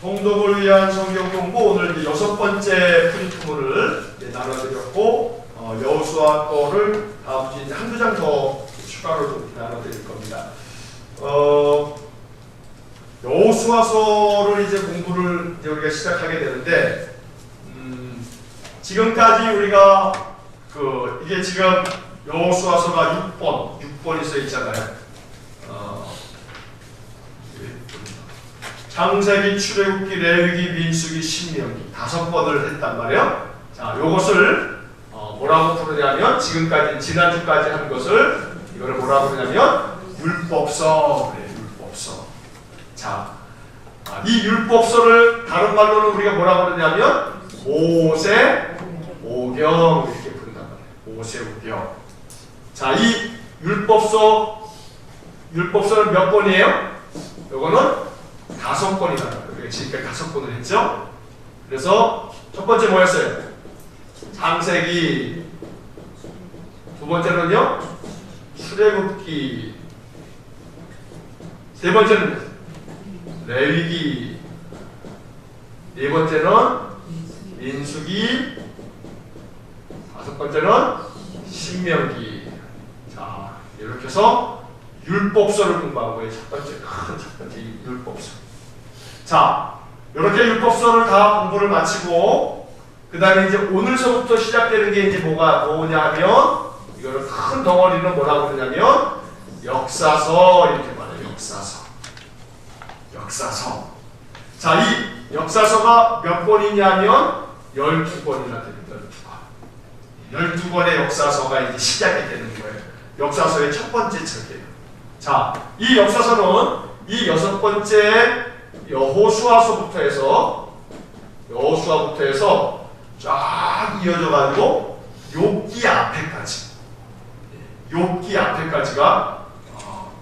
통독을 위한 성경 공부 오늘 이제 6번째 프린트물을 나눠드렸고 여호수아 거를 다음 주에 이제 한두 장 더 추가로 좀 나눠드릴 겁니다. 여호수아서를 이제 공부를 이제 우리가 시작하게 되는데 지금까지 우리가 이게 지금 여호수아서가 6번이 써 있잖아요. 창세기, 출애굽기, 레위기, 민수기, 신명기 5번을 했단 말이에요. 자, 요것을 뭐라고 부르냐면 지금까지 지난주까지 한 것을 이거를 뭐라고 부르냐면 율법서. 그래, 율법서. 자, 이 율법서를 다른 말로는 우리가 뭐라고 부르냐면 모세 오경 이렇게 부른단 말이에요. 모세 오경. 자, 이 율법서는 몇 번이에요? 요거는 5번이다. 지금까지 5번을 했죠. 그래서 첫 번째 뭐였어요? 창세기. 두 번째는요? 출애굽기. 세 번째는 레위기. 네 번째는 민수기. 5번째는 신명기. 자, 이렇게 해서 율법서를 공부한 거예요. 첫 번째 율법서. 자, 이렇게 율법서를 다 공부를 마치고 그 다음에 이제 오늘서부터 시작되는 게 이제 뭐냐면 이거를 큰 덩어리는 뭐라고 그러냐면 역사서 이렇게 말해요. 역사서. 자, 이 역사서가 몇 권이냐면 12권이나 됩니다. 12권의 역사서가 이제 시작이 되는 거예요. 역사서의 첫 번째 책이에요. 자, 이 역사서는 이 6번째 여호수아서부터 해서 쫙 이어져 가지고 욥기 앞에까지가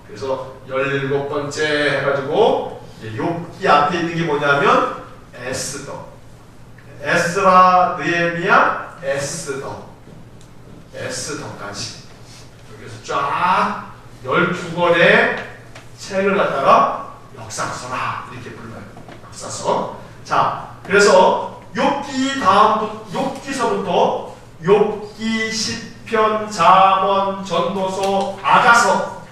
그래서 17번째 해가지고 욥기 앞에 있는 게 뭐냐면 에스라, 느헤미야, 에스더까지. 그래서 쫙 12권의 책을 갖다가 역사서라 이렇게 불러요. 역사서. 자, 그래서 욥기서부터 욥기, 시편, 잠언, 전도서, 아가서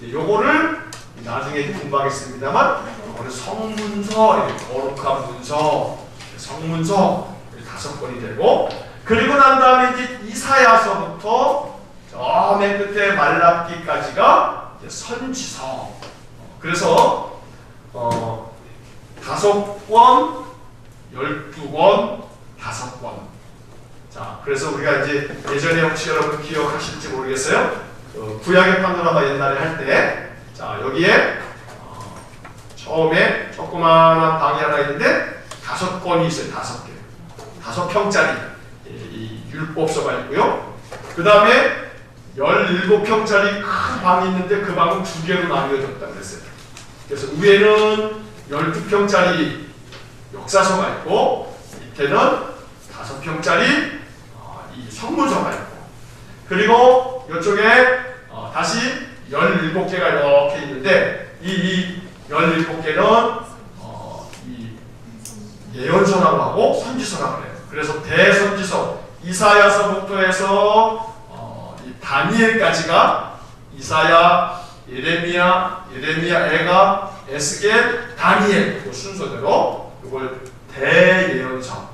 요거를 나중에 공부하겠습니다만 요거는 성문서, 거룩한 문서, 성문서 5권이 되고, 그리고 난 다음에 이제 이사야서부터 저 맨 끝에 말라기까지가 선지서. 그래서 5권, 12권, 5권. 자, 그래서 우리가 이제 예전에 혹시 여러분 기억하실지 모르겠어요. 구약의 파노라마 옛날에 할 때, 자, 여기에 처음에 조그마한 방이 하나 있는데 5권이 있어요. 5개. 5평짜리 이 율법서가 있고요. 그 다음에 17평짜리 큰 방이 있는데 그 방은 2개로 나뉘어졌다 그랬어요. 그래서 위에는 12평짜리 역사서가 있고 밑에는 5평짜리 이 성문서가 있고, 그리고 이쪽에 다시 17개가 이렇게 있는데 이 17개는 이 예언서라고 하고 선지서라고 해요. 그래서 대선지서 이사야서부터 해서 다니엘까지가 이사야, 예레미야, 에가, 에스겔, 다니엘 그 순서대로 이걸 대예언서,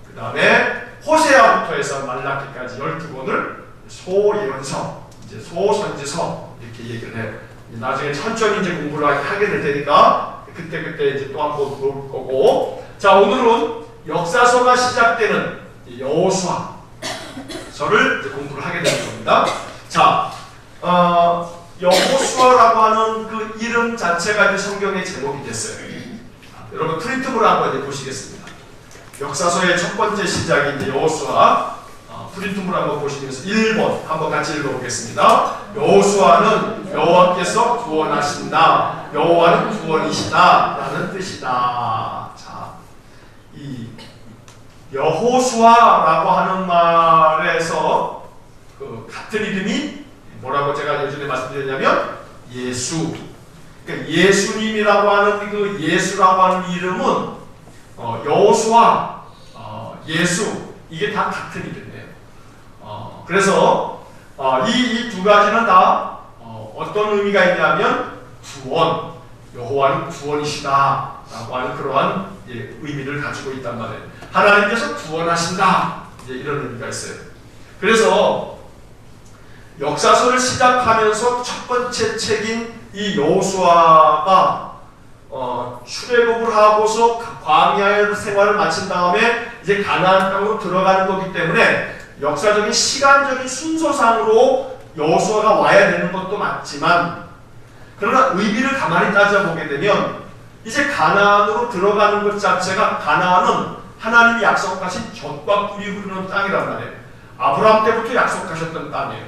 그 다음에 호세아부터 해서 말라기까지 12권을 소예언서, 이제 소선지서 이렇게 얘기를 해요. 나중에 천천히 이제 공부를 하게 될 테니까 그때 이제 또 한 번 볼 거고, 자, 오늘은 역사서가 시작되는 여호수아서를 이제 공부를 하게 되는 겁니다. 자, 여호수아라고 하는 그 이름 자체가 이제 성경의 제목이 됐어요. 여러분 프린트물을 한번 이제 보시겠습니다. 역사서의 첫 번째 시작이 이제 여호수아. 프린트물 한번 보시면서 1번 한번 같이 읽어보겠습니다. 여호수아는 여호와께서 구원하신다. 여호와는 구원이시다 라는 뜻이다. 자, 이 여호수아라고 하는 말에서 그 같은 이름이 뭐라고 제가 예전에 말씀드렸냐면 예수. 그러니까 예수님이라고 하는 그 예수라고 하는 이름은 여호수아, 예수 이게 다 같은 이름이에요. 그래서 이 두 가지는 다 어떤 의미가 있냐면 구원, 여호와는 구원이시다라고 하는 그러한 의미를 가지고 있단 말이에요. 하나님께서 구원하신다, 이제 이런 의미가 있어요. 그래서 역사서를 시작하면서 첫 번째 책인 이 여호수아가 출애굽을 하고서 광야의 생활을 마친 다음에 이제 가나안 땅으로 들어가는 거기 때문에 역사적인 시간적인 순서상으로 여호수아가 와야 되는 것도 맞지만, 그러나 의미를 가만히 따져보게 되면 이제 가나안으로 들어가는 것 자체가, 가나안은 하나님이 약속하신 젖과 꿀이 흐르는 땅이란 말이에요. 아브라함 때부터 약속하셨던 땅이에요.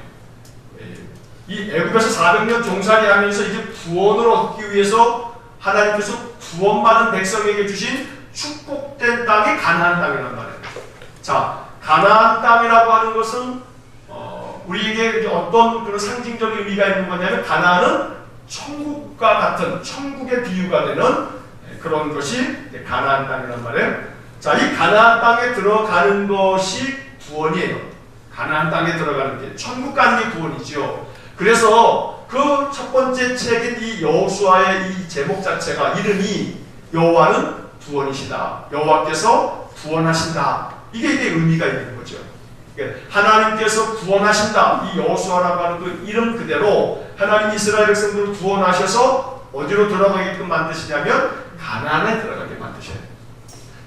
이 애굽에서 400년 종살이 하면서 이제 구원을 얻기 위해서 하나님께서 구원받은 백성에게 주신 축복된 땅이 가나안 땅이란 말이에요. 자, 가나안 땅이라고 하는 것은 우리에게 어떤 그런 상징적인 의미가 있는 거냐면, 가나안은 천국과 같은, 천국의 비유가 되는 그런 것이 가나안 땅이란 말이에요. 자, 이 가나안 땅에 들어가는 것이 구원이에요. 가나안 땅에 들어가는 게, 천국 가는 게 구원이죠. 그래서 그 첫 번째 책인 이 여호수아의 이 제목 자체가, 이름이 여호와는 구원이시다, 여호와께서 구원하신다, 이게 의미가 있는 거죠. 하나님께서 구원하신다, 이 여호수아라고 하는 그 이름 그대로 하나님 이스라엘 백성들을 구원하셔서 어디로 들어가게끔 만드시냐면 가나안에 들어가게 만드셔요.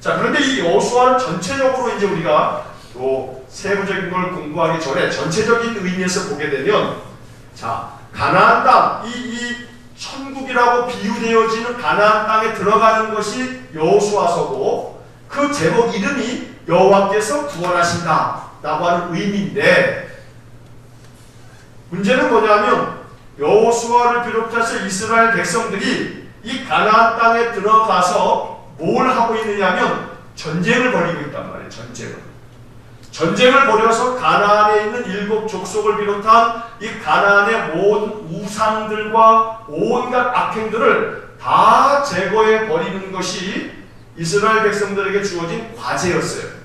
자, 그런데 이 여호수아를 전체적으로 이제 우리가 또 세부적인 걸 공부하기 전에 전체적인 의미에서 보게 되면, 자, 가나안 땅, 이 천국이라고 비유되어지는 가나안 땅에 들어가는 것이 여호수아서고, 그 제목 이름이 여호와께서 구원하신다 라고 하는 의미인데, 문제는 뭐냐면 여호수아를 비롯해서 이스라엘 백성들이 이 가나안 땅에 들어가서 뭘 하고 있느냐면 전쟁을 벌이고 있단 말이에요. 전쟁을 벌여서 가나안에 있는 7 족속을 비롯한 이 가나안의 모든 우상들과 온갖 악행들을 다 제거해 버리는 것이 이스라엘 백성들에게 주어진 과제였어요.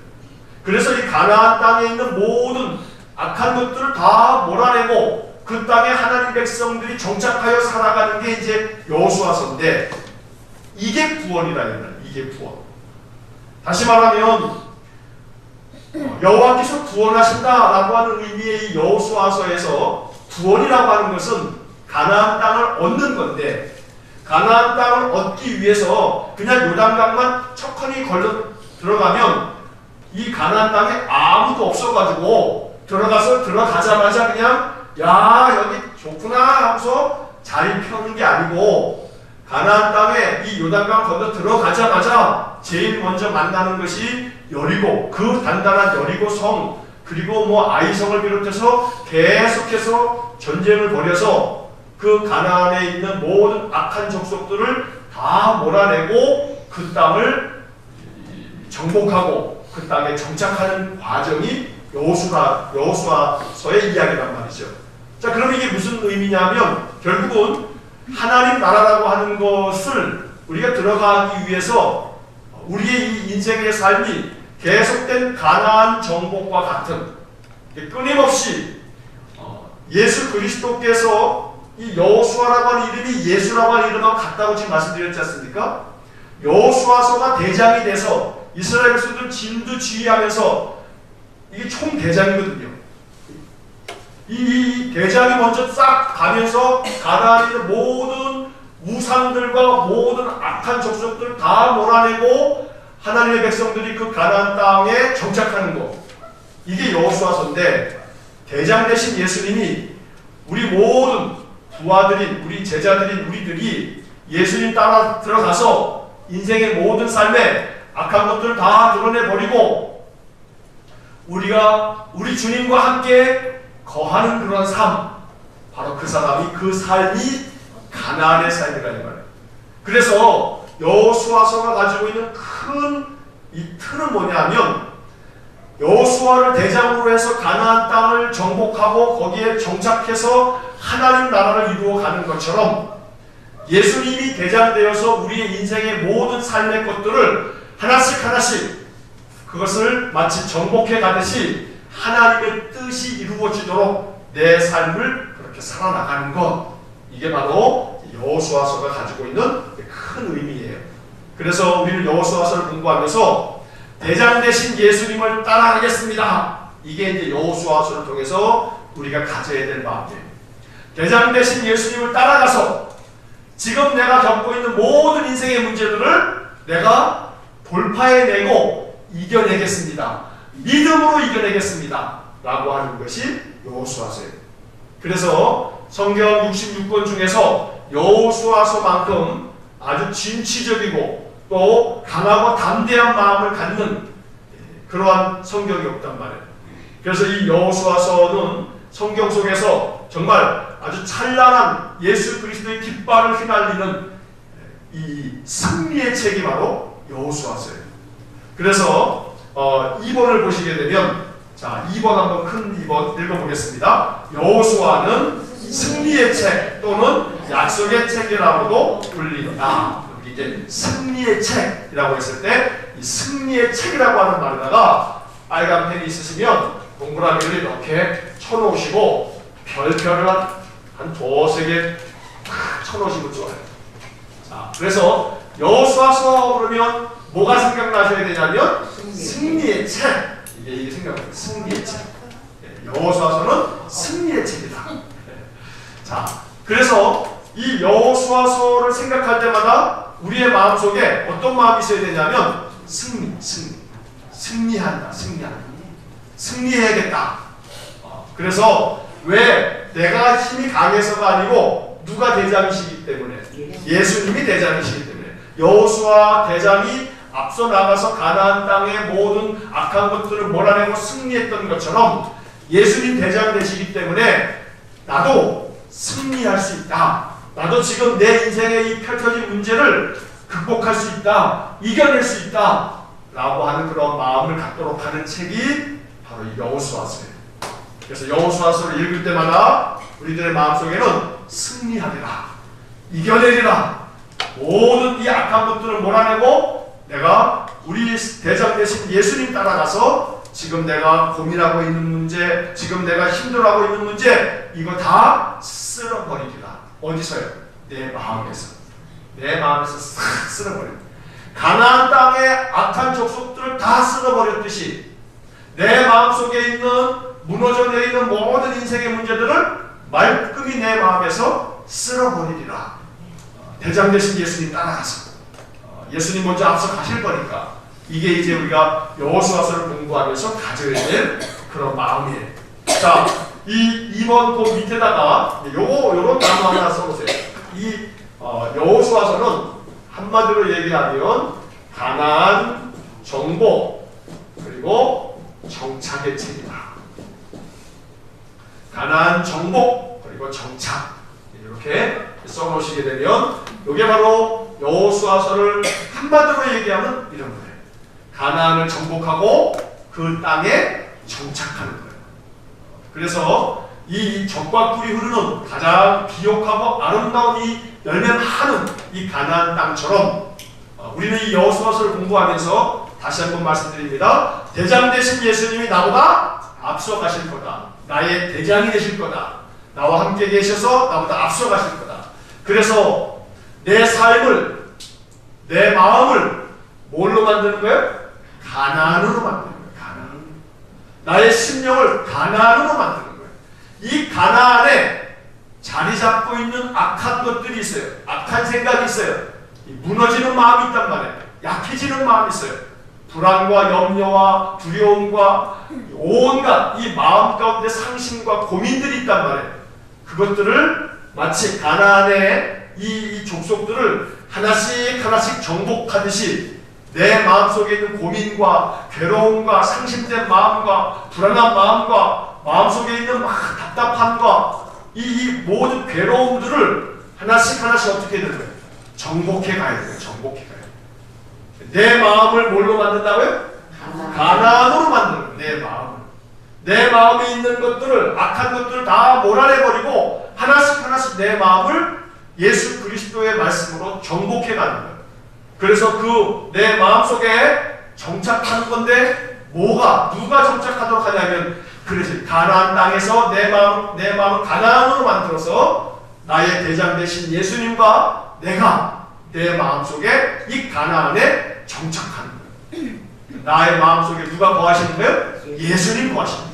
그래서 이 가나안 땅에 있는 모든 악한 것들을 다 몰아내고 그 땅에 하나님 백성들이 정착하여 살아가는 게 이제 여호수아서인데, 이게 구원이라 했나요? 이게 구원. 다시 말하면 여호와께서 구원하신다라고 하는 의미의 이 여호수아서에서 구원이라고 하는 것은 가나안 땅을 얻는 건데, 가나안 땅을 얻기 위해서 그냥 요단강만 척하니 걸려 들어가면 이 가나안 땅에 아무도 없어가지고 들어가자마자 그냥 야 여기 좋구나 하면서 자리 펴는 게 아니고, 가나안 땅에 이 요단강 건너 들어가자마자 제일 먼저 만나는 것이 여리고, 그 단단한 여리고 성, 그리고 뭐 아이성을 비롯해서 계속해서 전쟁을 벌여서 그 가나안에 있는 모든 악한 족속들을 다 몰아내고 그 땅을 정복하고 그 땅에 정착하는 과정이 여호수아서의 이야기란 말이죠. 자, 그럼 이게 무슨 의미냐면, 결국은 하나님 나라라고 하는 것을 우리가 들어가기 위해서 우리의 이 인생의 삶이 계속된 가나안 정복과 같은, 끊임없이 예수 그리스도께서 이 여호수아라고 하는 이름이 예수라고 하는 이름하고 같다고 지금 말씀드렸지 않습니까? 여호수아서가 대장이 돼서 이스라엘 백성들 진두지휘하면서, 이게 총대장이거든요. 이 대장이 먼저 싹 가면서 가나안에 있는 모든 우상들과 모든 악한 족속들을 다 몰아내고 하나님의 백성들이 그 가나안 땅에 정착하는 것, 이게 여호수아서인데, 대장 대신 예수님이 우리 모든 부하들인, 우리 제자들인 우리들이 예수님 따라 들어가서 인생의 모든 삶에 악한 것들을 다 드러내버리고 우리가 우리 주님과 함께 거하는 그런 삶, 바로 그 사람이, 그 삶이 가나안의 삶이라는 말이에요. 그래서 여호수아서가 가지고 있는 큰 이 틀은 뭐냐면, 여호수아를 대장으로 해서 가나안 땅을 정복하고 거기에 정착해서 하나님 나라를 이루어가는 것처럼, 예수님이 대장되어서 우리의 인생의 모든 삶의 것들을 하나씩 하나씩 그것을 마치 정복해 가듯이 하나님의 뜻이 이루어지도록 내 삶을 그렇게 살아나가는 것, 이게 바로 여호수아서가 가지고 있는 큰 의미예요. 그래서 우리는 여호수아서를 공부하면서 대장 되신 예수님을 따라가겠습니다. 이게 이제 여호수아서를 통해서 우리가 가져야 될 마음이에요. 대장 되신 예수님을 따라가서 지금 내가 겪고 있는 모든 인생의 문제들을 내가 돌파해내고 이겨내겠습니다. 믿음으로 이겨내겠습니다. 라고 하는 것이 여호수아서예요. 그래서 성경 66권 중에서 여호수아서만큼 아주 진취적이고 또 강하고 담대한 마음을 갖는 그러한 성경이 없단 말이에요. 그래서 이 여호수아서는 성경 속에서 정말 아주 찬란한 예수 그리스도의 깃발을 휘날리는 이 승리의 책이 바로 여호수아서예요. 그래서 2번을 보시게 되면, 자, 2번 한번 큰 2번 읽어보겠습니다. 여호수아는 승리의 책 또는 약속의 책이라고도 불린다. 여기 이제 승리의 책이라고 했을 때 이 승리의 책이라고 하는 말에다가 빨간 펜이 있으시면 동그라미를 이렇게 쳐놓으시고 별표를 한 두세 개 쳐놓으시면 좋아요. 자, 그래서 여호수아서 그러면 뭐가 생각나셔야 되냐면 승리의 책. 이게 생각나요. 승리의 책. 여호수아서는 승리의 책이다. 자, 그래서 이 여호수아서를 생각할 때마다 우리의 마음속에 어떤 마음이 있어야 되냐면 승리한다. 승리해야겠다. 그래서 왜 내가 힘이 강해서가 아니고 누가 대장이시기 때문에, 예수님이 대장이시기 때문에, 여호수아 대장이 앞서 나가서 가나안 땅의 모든 악한 것들을 몰아내고 승리했던 것처럼 예수님 대장 되시기 때문에 나도 승리할 수 있다. 나도 지금 내 인생의 이 펼쳐진 문제를 극복할 수 있다. 이겨낼 수 있다. 라고 하는 그런 마음을 갖도록 하는 책이 바로 이 여호수아서예요. 그래서 여호수아서를 읽을 때마다 우리들의 마음속에는 승리하리라, 이겨내리라, 모든 이 악한 것들을 몰아내고 내가 우리 대장 되신 예수님 따라가서 지금 내가 고민하고 있는 문제, 지금 내가 힘들어하고 있는 문제, 이거 다 쓸어버리리라. 어디서요? 내 마음에서. 내 마음에서 싹 쓸어버립니다. 가나안 땅의 악한 족속들을 다 쓸어버렸듯이 내 마음속에 있는 무너져 내리는 모든 인생의 문제들을 말끔히 내 마음에서 쓸어버리리라. 대장 되신 예수님 따라가서 예수님 먼저 앞서 가실 거니까 이게 이제 우리가 여호수아서를 공부하면서 가져야 될 그런 마음이에요. 자, 이 2번 그 밑에다가 요런 단어 하나 써보세요. 이 여호수아서는 한마디로 얘기하면 가나안 정복 그리고 정착의 책이다. 가나안 정복 그리고 정착, 이렇게 써놓으시게 되면 이게 바로 여호수아서를 한마디로 얘기하면 이런 거예요. 가나안을 정복하고 그 땅에 정착하는 거예요. 그래서 이 적과 꿀이 흐르는 가장 비옥하고 아름다운 이 열매 많은 이 가나안 땅처럼 우리는 이 여호수아서를 공부하면서 다시 한번 말씀드립니다. 대장 되신 예수님이 나보다 앞서 가실 거다. 나의 대장이 되실 거다. 나와 함께 계셔서 나보다 앞서 가실 거다. 그래서 내 삶을, 내 마음을 뭘로 만드는 거예요? 가나안으로 만드는 거예요. 가나안. 나의 심령을 가나안으로 만드는 거예요. 이 가나안에 자리 잡고 있는 악한 것들이 있어요. 악한 생각이 있어요. 무너지는 마음이 있단 말이에요. 약해지는 마음이 있어요. 불안과 염려와 두려움과 온갖 이 마음 가운데 상심과 고민들이 있단 말이에요. 그것들을 마치 가나안의 이 족속들을 하나씩 하나씩 정복하듯이 내 마음속에 있는 고민과 괴로움과 상심된 마음과 불안한 마음과 마음속에 있는 막 답답함과 이 모든 괴로움들을 하나씩 하나씩 어떻게 되는 거예요? 정복해 가야 돼요. 정복해 가야 돼요. 내 마음을 뭘로 만든다고요? 가나안으로 만드는 거예요. 내 마음을. 내 마음에 있는 것들을, 악한 것들을 다 몰아내버리고 하나씩 하나씩 내 마음을 예수 그리스도의 말씀으로 정복해 가는 거예요. 그래서 그 내 마음속에 정착하는 건데 누가 정착하도록 하냐면 그래서 가나안 땅에서 내 마음을 가나안으로 만들어서 나의 대장 되신 예수님과 내가 내 마음속에 이 가나안에 정착하는 거예요. 나의 마음속에 누가 거하시는 거예요? 예수님 거하시는 거예요.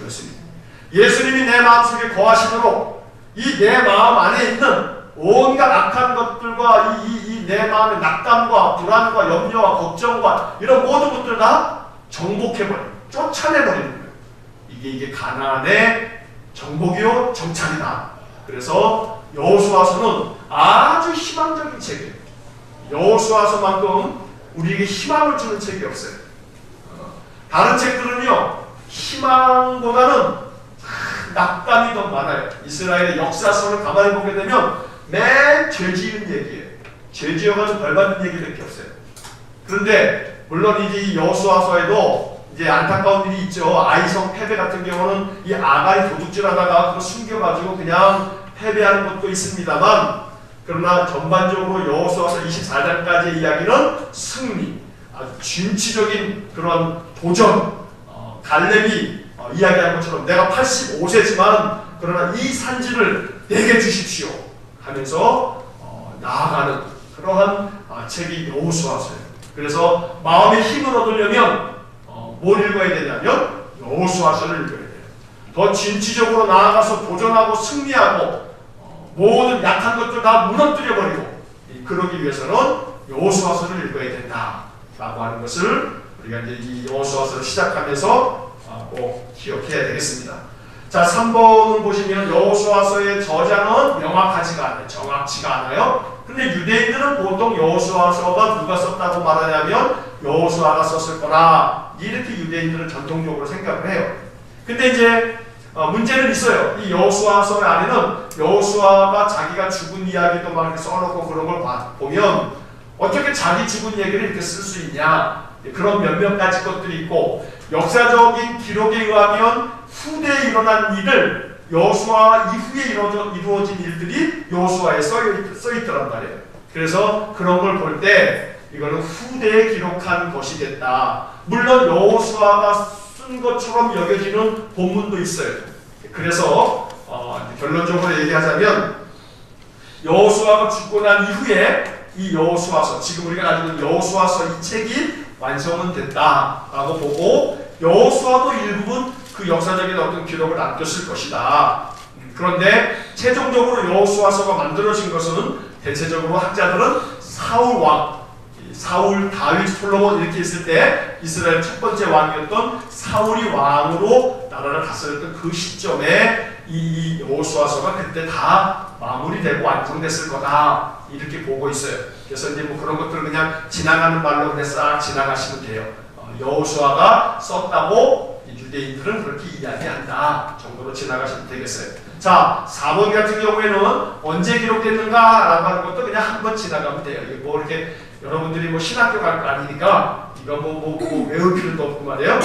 예수님이 내 마음속에 거하시도록 이 내 마음 안에 있는 온갖 악한 것들과 이 내 마음의 낙담과 불안과 염려와 걱정과 이런 모든 것들 다 정복해버리는, 쫓아내버리는 거예요. 이게 가나안의 정복이요 정착이다. 그래서 여호수아서는 아주 희망적인 책이에요. 여호수아서만큼 우리에게 희망을 주는 책이 없어요. 다른 책들은요 희망보다는 낙담이 더 많아요. 이스라엘의 역사서를 가만히 보게 되면 맨 죄 지은 얘기예요. 죄 지어가지고 벌받는 얘기밖에 없어요. 그런데 물론 이제 이 여호수아서에도 이제 안타까운 일이 있죠. 아이성 패배 같은 경우는 이 아가이 도둑질하다가 그거 숨겨가지고 그냥 패배하는 것도 있습니다만, 그러나 전반적으로 여호수아서 24장까지의 이야기는 승리, 아주 진취적인 그런 도전, 갈렙이 이야기한 것처럼 내가 85세지만 그러나 이 산지를 내게 주십시오 하면서 나아가는 그러한 책이 여호수아서예요. 그래서 마음의 힘을 얻으려면 뭘 읽어야 되냐면 여호수아서를 읽어야 돼요. 더 진취적으로 나아가서 도전하고 승리하고 모든 약한 것들 다 무너뜨려버리고 그러기 위해서는 여호수아서를 읽어야 된다라고 하는 것을 우리가 이제 이 여호수아서를 시작하면서 꼭 기억해야 되겠습니다. 자, 3번을 보시면 여호수아서의 저자는 명확하지가 않아요. 정확치가 않아요. 근데 유대인들은 보통 여호수아서가 누가 썼다고 말하냐면 여호수아가 썼을 거라 이렇게 유대인들은 전통적으로 생각을 해요. 근데 이제 문제는 있어요. 이 여호수아서 안에는 여호수아가 자기가 죽은 이야기도 막 이렇게 써놓고 그런 걸 보면 어떻게 자기 죽은 얘기를 이렇게 쓸 수 있냐, 그런 몇몇 가지 것들이 있고, 역사적인 기록에 의하면 후대에 일어난 일을 여호수아 이후에 이루어진 일들이 여호수아에 써있더란 말이에요. 그래서 그런 걸 볼 때 이거는 후대에 기록한 것이 됐다. 물론 여호수아가 쓴 것처럼 여겨지는 본문도 있어요. 그래서 결론적으로 얘기하자면 여호수아가 죽고 난 이후에 이 여호수아서, 지금 우리가 가지고 있는 여호수아서 이 책이 완성은 됐다라고 보고, 여호수아도 일부분 그 역사적인 어떤 기록을 남겼을 것이다. 그런데 최종적으로 여호수아서가 만들어진 것은 대체적으로 학자들은 사울 왕, 사울, 다윗, 솔로몬 이렇게 있을 때 이스라엘 첫 번째 왕이었던 사울이 왕으로 나라를 다스렸던 그 시점에 이 여호수아서가 그때 다 마무리되고 완성됐을 거다 이렇게 보고 있어요. 그래서 이제 뭐 그런 것들을 그냥 지나가는 말로 그냥 싹 지나가시면 돼요. 여호수아가 썼다고 유대인들은 그렇게 이야기한다 정도로 지나가시면 되겠어요. 자, 4번 같은 경우에는 언제 기록됐는가라고 하는 것도 그냥 한번 지나가면 돼요. 이게 뭐 이렇게 여러분들이 뭐 신학교 갈 거 아니니까 이거 뭐 외울 필요도 없고 말이에요.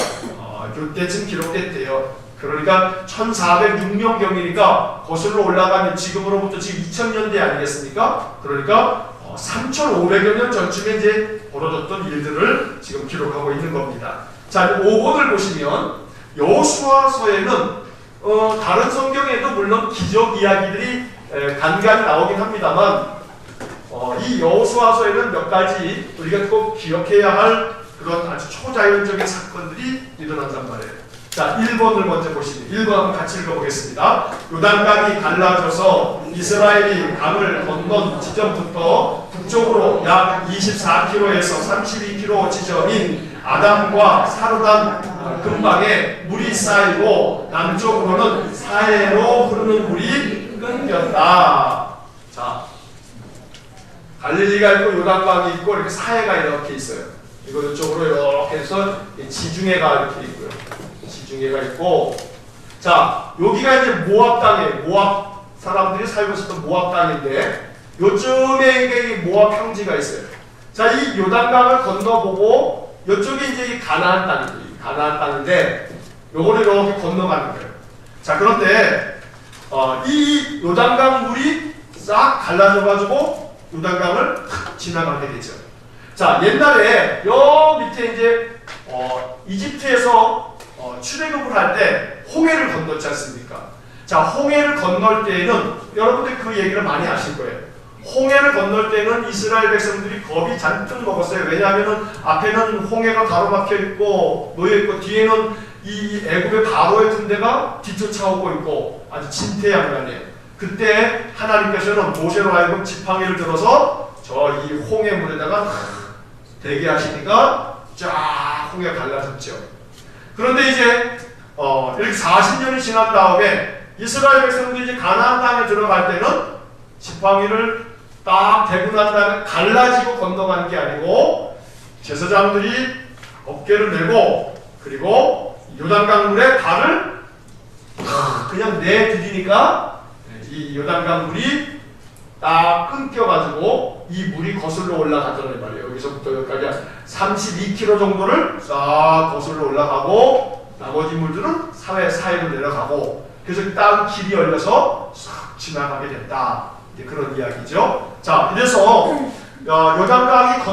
이때쯤 기록됐대요. 그러니까 1406년경이니까 거슬러 올라가면 지금으로부터 지금 2000년대 아니겠습니까? 그러니까 3500여 년 전쯤에 이제 벌어졌던 일들을 지금 기록하고 있는 겁니다. 자, 5번을 보시면 여호수아서에는 다른 성경에도 물론 기적 이야기들이 간간히 나오긴 합니다만 이 여호수아서에는 몇 가지 우리가 꼭 기억해야 할 그런 아주 초자연적인 사건들이 일어난단 말이에요. 자, 1번을 먼저 보시면 1번 한번 같이 읽어보겠습니다. 요단강이 갈라져서 이스라엘이 강을 건넌 지점부터 북쪽으로 약 24km에서 32km 지점인 아담과 사르단 근방에 물이 쌓이고 남쪽으로는 사해로 흐르는 물이 끊겼다. 자, 갈릴리가 있고 요단강이 있고 이렇게 사해가 이렇게 있어요. 이거 이쪽으로 이렇게 해서 지중해가 이렇게 있고요. 지중해가 있고, 자, 여기가 이제 모압 땅이에요. 모압 사람들이 살고 있었던 모압 땅인데 요쯤에 이게 모압 평지가 있어요. 자, 이 요단강을 건너보고 이쪽이 이제 이 가나안 땅이에요. 가나안 땅인데 요거를 이렇게 건너가는 거예요. 자, 그런데 이 요단강 물이 싹 갈라져가지고 요단강을 지나가게 되죠. 자, 옛날에 요 밑에 이제 이집트에서 출애굽을 할 때 홍해를 건넜지 않습니까? 자, 홍해를 건널 때에는 여러분들 그 얘기를 많이 아실 거예요. 홍해를 건널 때는 이스라엘 백성들이 겁이 잔뜩 먹었어요. 왜냐하면 앞에는 홍해가 가로막혀 있고 놓여 있고 뒤에는 이 애굽의 바로의 군대가 뒤쫓아오고 있고 아주 진퇴양난이에요. 그때 하나님께서는 모세로 하여금 지팡이를 들어서 저 이 홍해 물에다가 대게 하시니까 쫙 홍해가 갈라졌죠. 그런데 이제 이렇게 40년이 지난 다음에 이스라엘 백성들이 이제 가나안 땅에 들어갈 때는 지팡이를 딱 대고 난 다음에 갈라지고 건너간 게 아니고 제사장들이 어깨를 내고 그리고 요단강 물에 발을 그냥 내디디니까 이 요단강 물이 딱 끊겨가지고 이 물이 거슬러 올라가더란 말이에요. 여기서부터 여기까지 32km 정도를 싹 거슬러 올라가고 나머지 물들은 사해로 내려가고 그래서 땅 길이 열려서 싹 지나가게 됐다. 이제 그런 이야기죠. 자, 그래서 요단강을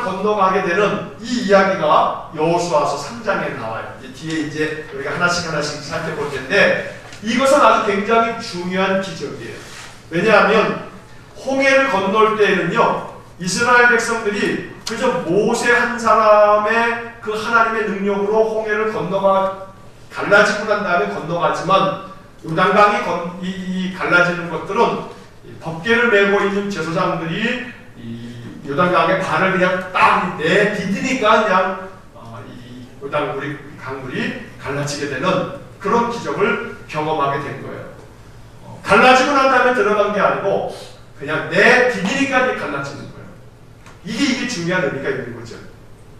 건너가게 되는 이 이야기가 여호수아서 3장에 나와요. 뒤에 이제 우리가 하나씩 살펴볼 텐데 이것은 아주 굉장히 중요한 기적이에요. 왜냐하면 홍해를 건널 때에는요 이스라엘 백성들이 그저 모세 한 사람의 그 하나님의 능력으로 홍해를 갈라지고 난 다음에 건너가지만 요단강이 갈라지는 것들은 덮개를 메고 있는 제사장들이 이 요단강의 발을 그냥 딱 내디디니까 그냥 이 강물이 갈라지게 되는 그런 기적을 경험하게 된 거예요. 갈라지고 난 다음에 들어간 게 아니고 그냥 내디디니까 갈라지는 거예요. 이게 중요한 의미가 있는 거죠.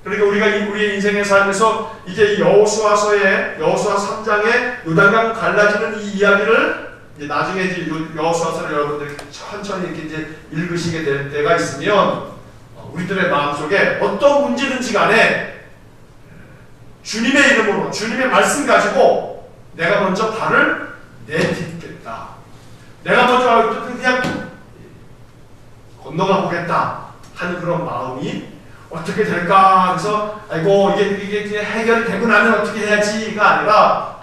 그러니까 우리가 우리의 인생의 삶에서 이제 여호수아서 3장에 요단강 갈라지는 이 이야기를 이제 나중에 이제 여호수아서를 여러분들이 천천히 이렇게 이제 읽으시게 될 때가 있으면 우리들의 마음속에 어떤 문제든지 간에 주님의 이름으로 주님의 말씀 가지고 내가 먼저 발을 내딛겠다. 내가 먼저 그냥 건너가 보겠다 하는 그런 마음이 어떻게 될까? 그래서 아이고 이게 해결이 되고 나면 어떻게 해야지가 아니라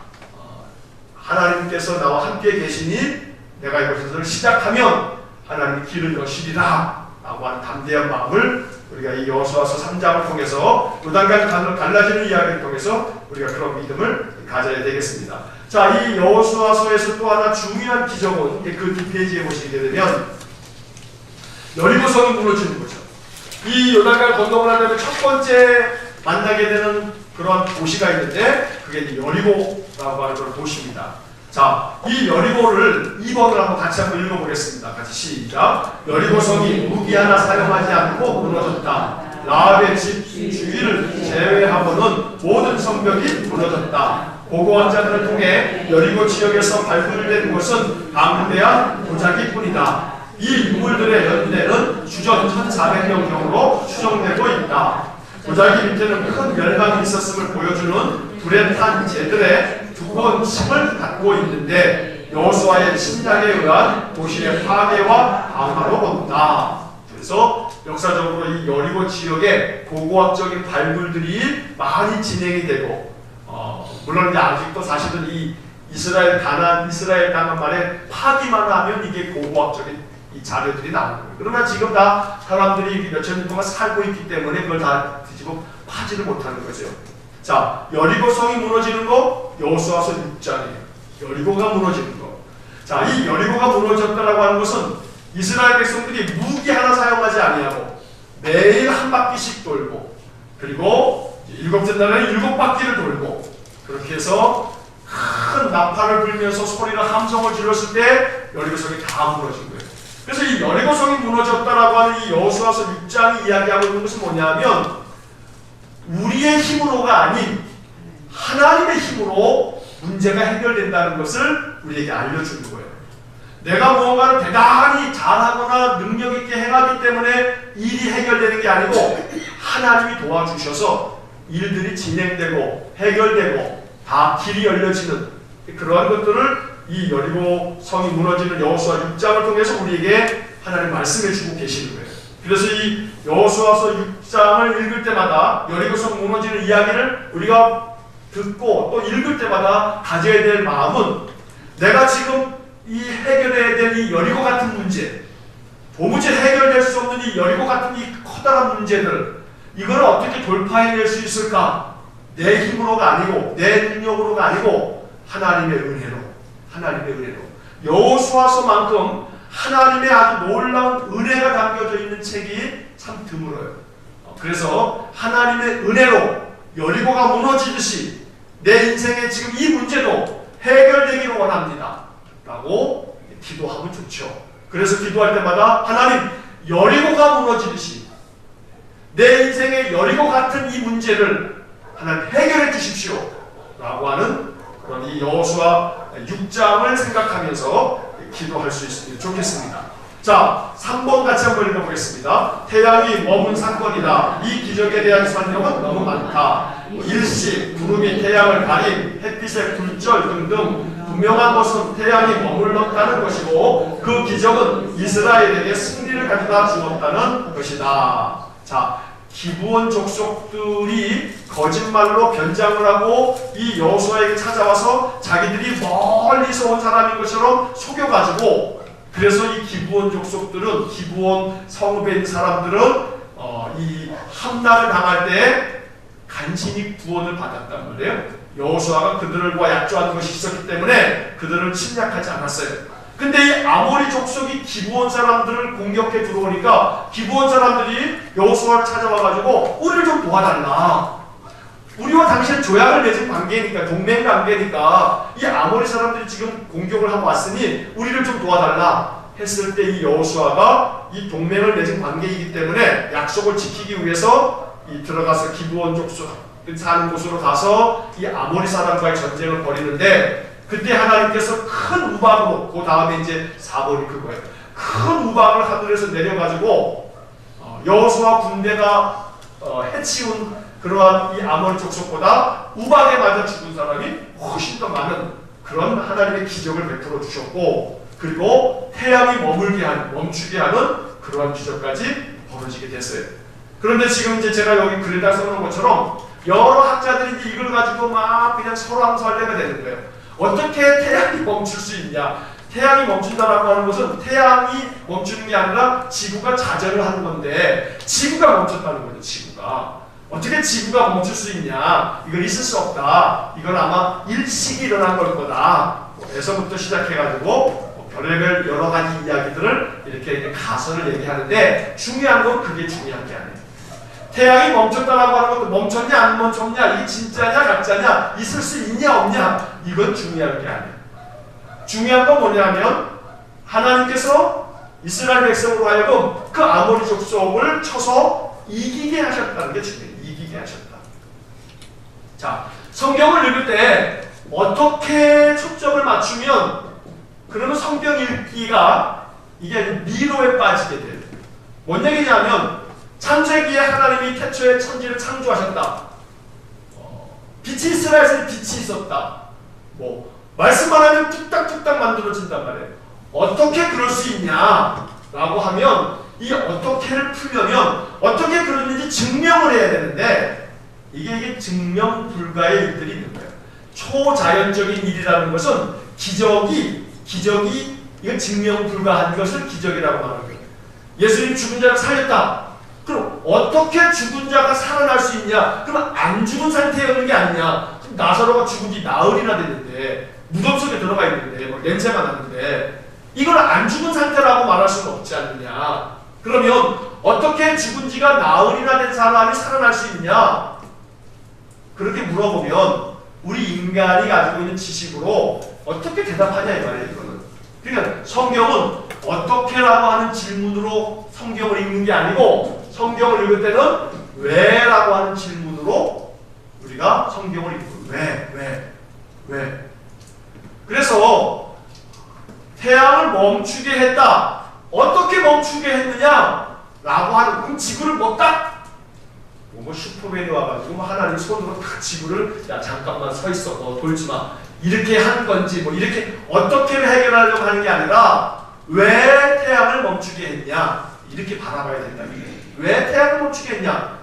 하나님께서 나와 함께 계시니 내가 이것을 시작하면 하나님이 길을 여시리라 라고 하는 담대한 마음을 우리가 이 여호수아서 3장을 통해서 요단강 갈라지는 이야기를 통해서 우리가 그런 믿음을 가져야 되겠습니다. 자, 이 여호수아서에서 또 하나 중요한 기적은 그 뒷페이지에 보시게 되면 여리고성이 무너지는 거죠. 이 요단강을 건너고 난 다음에 첫 번째 만나게 되는 그런 도시가 있는데 그게 이제 여리고라고 하는 그런 도시입니다. 자, 이 여리고를 2번을 한번 같이 한번 읽어보겠습니다. 같이 시작. 여리고성이 무기 하나 사용하지 않고 무너졌다. 라합의 집 주위를 제외하고는 모든 성벽이 무너졌다. 고고학자들을 통해 여리고 지역에서 발굴된 것은 방대한 도자기뿐이다. 이 유물들의 연대는 주전 1400년경으로 추정되고 있다. 도자기 밑에는 큰 멸망이 있었음을 보여주는 불에 탄 재들의 두꺼운 침을 갖고 있는데 여호수아의 침략에 의한 도시의 파괴와 방화로 본다. 그래서 역사적으로 이 여리고 지역에 고고학적인 발굴들이 많이 진행이 되고 물론 이제 아직도 사실은 이 이스라엘 땅은 말에 파기만 하면 이게 고고학적인 이 자료들이 나오는 거예요. 그러나 지금 다 사람들이 몇천 년 동안 살고 있기 때문에 그걸 다 뒤집어 파지를 못하는 거죠. 자, 여리고성이 무너지는 거 여호수아서 6장이에요. 여리고가 무너지는 거. 자, 이 여리고가 무너졌다라고 하는 것은 이스라엘 백성들이 무기 하나 사용하지 아니하고 매일 한 바퀴씩 돌고 그리고 일곱째 날에는 7바퀴를 돌고 그렇게 해서 큰 나팔을 불면서 소리를 함성을 질렀을 때 여리고성이 다 무너진 거예요. 그래서 이 여리고성이 무너졌다라고 하는 이 여호수아서 6장이 이야기하고 있는 것은 뭐냐면 우리의 힘으로가 아닌 하나님의 힘으로 문제가 해결된다는 것을 우리에게 알려주는 거예요. 내가 무언가를 대단히 잘하거나 능력 있게 행하기 때문에 일이 해결되는 게 아니고 하나님이 도와주셔서 일들이 진행되고 해결되고 다 길이 열려지는 그러한 것들을 이 여리고 성이 무너지는 여호수아 6장을 통해서 우리에게 하나님 말씀해 주고 계시는 거예요. 그래서 이 여호수아서 6장을 읽을 때마다 여리고성 무너지는 이야기를 우리가 듣고 또 읽을 때마다 가져야 될 마음은 내가 지금 이 해결해야 될 이 여리고 같은 문제, 도무지 해결될 수 없는 이 여리고 같은 이 커다란 문제들, 이걸 어떻게 돌파해낼 수 있을까? 내 힘으로가 아니고 내 능력으로가 아니고 하나님의 은혜로, 하나님의 은혜로. 여호수아서만큼 하나님의 아주 놀라운 은혜가 담겨져 있는 책이 참 드물어요. 그래서 하나님의 은혜로 여리고가 무너지듯이 내 인생의 지금 이 문제도 해결되기를 원합니다 라고 기도하면 좋죠. 그래서 기도할 때마다 하나님, 여리고가 무너지듯이 내 인생의 여리고 같은 이 문제를 하나님 해결해 주십시오 라고 하는 그런 이 여호수아 6장을 생각하면서 기도할 수 있으면 좋겠습니다. 자, 3번 같이 한번 읽어보겠습니다. 태양이 머문 사건이다. 이 기적에 대한 설명은 너무 많다. 일시, 구름이 태양을 가린, 햇빛의 굴절 등등 분명한 것은 태양이 머물렀다는 것이고 그 기적은 이스라엘에게 승리를 가져다 주었다는 것이다. 자, 기브온 족속들이 거짓말로 변장을 하고 이 여호수아에게 찾아와서 자기들이 멀리서 온 사람인 것처럼 속여가지고, 그래서 이 기브온 족속들은, 기브온 성읍에 있는 사람들은 이 함락을 당할 때 간신히 구원을 받았단 말이에요. 여호수아가 그들과 약조하는 것이 있었기 때문에 그들을 침략하지 않았어요. 근데 이 아모리 족속이 기브온 사람들을 공격해 들어오니까 기브온 사람들이 여호수아를 찾아와가지고 우리를 좀 도와달라. 우리와 당신은 조약을 맺은 관계니까, 동맹 관계니까 이 아모리 사람들이 지금 공격을 하고 왔으니 우리를 좀 도와달라 했을 때 이 여호수아가 이 동맹을 맺은 관계이기 때문에 약속을 지키기 위해서 이 들어가서 기브온 족속 사는 곳으로 가서 이 아모리 사람과의 전쟁을 벌이는데, 그때 하나님께서 큰 우박으로, 그 다음에 이제 4번이 그거예요. 큰 우박을 하늘에서 내려가지고 여호수아 군대가 해치운 그러한 이 아모리 족속보다 우박에 맞아 죽은 사람이 훨씬 더 많은 그런 하나님의 기적을 베풀어 주셨고, 그리고 태양이 멈추게 하는 그러한 기적까지 벌어지게 됐어요. 그런데 지금 이제 제가 여기 글에다 써놓은 것처럼 여러 학자들이 이제 이걸 가지고 막 그냥 서로 함설레가 되는 거예요. 어떻게 태양이 멈출 수 있냐? 태양이 멈춘다라고 하는 것은 태양이 멈추는 게 아니라 지구가 자전을 하는 건데, 지구가 멈췄다는 거죠. 지구가. 어떻게 지구가 멈출 수 있냐? 이건 있을 수 없다. 이건 아마 일식이 일어난 걸 거다. 에서부터 시작해가지고 별의별 여러 가지 이야기들을 이렇게 가설을 얘기하는데, 중요한 건 그게 중요한 게 아니에요. 태양이 멈췄다라고 하는 것도 멈췄냐 안 멈췄냐, 이게 진짜냐 가짜냐, 있을 수 있냐 없냐, 이건 중요한 게 아니에요. 중요한 건 뭐냐면 하나님께서 이스라엘 백성으로 하여금 그 아모리 족속을 쳐서 이기게 하셨다는 게 중요해요. 이기게 하셨다. 자, 성경을 읽을 때 어떻게 초점을 맞추면 그러면 성경 읽기가 이게 미로에 빠지게 돼요. 뭔 얘기냐면 창세기에 하나님이 태초에 천지를 창조하셨다. 빛이 있으라 해서 빛이 있었다. 말씀만 하면 뚝딱뚝딱 만들어진단 말이에요. 어떻게 그럴 수 있냐라고 하면 이 어떻게를 풀려면 어떻게 그러는지 증명을 해야 되는데, 이게 증명 불가의 일들이 있는 거예요. 초자연적인 일이라는 것은 기적이 이건 증명 불가한 것을 기적이라고 말하는 거예요. 예수님 죽은 자를 살렸다. 그럼 어떻게 죽은 자가 살아날 수 있냐? 그럼 안 죽은 상태였는 게 아니냐? 그럼 나사로가 죽은 지 나흘이나 됐는데, 무덤 속에 들어가 있는데, 냄새가 나는데, 이걸 안 죽은 상태라고 말할 수는 없지 않느냐? 그러면 어떻게 죽은 지가 나흘이나 된 사람이 살아날 수 있냐? 그렇게 물어보면 우리 인간이 가지고 있는 지식으로 어떻게 대답하냐 이 말이에요. 이거는. 그러니까 성경은 어떻게라고 하는 질문으로 성경을 읽는 게 아니고, 성경을 읽을 때는 왜라고 하는 질문으로 우리가 성경을 읽고, 왜? 그래서 태양을 멈추게 했다. 어떻게 멈추게 했느냐? 라고 하는, 그럼 지구를 딱 슈퍼맨이 와가지고 하나님 손으로 딱 지구를, 야 잠깐만 서 있어, 돌지 마, 이렇게 한 건지, 이렇게 어떻게를 해결하려고 하는 게 아니라 왜 태양을 멈추게 했냐, 이렇게 바라봐야 된다. 왜 태양을 멈추겠냐?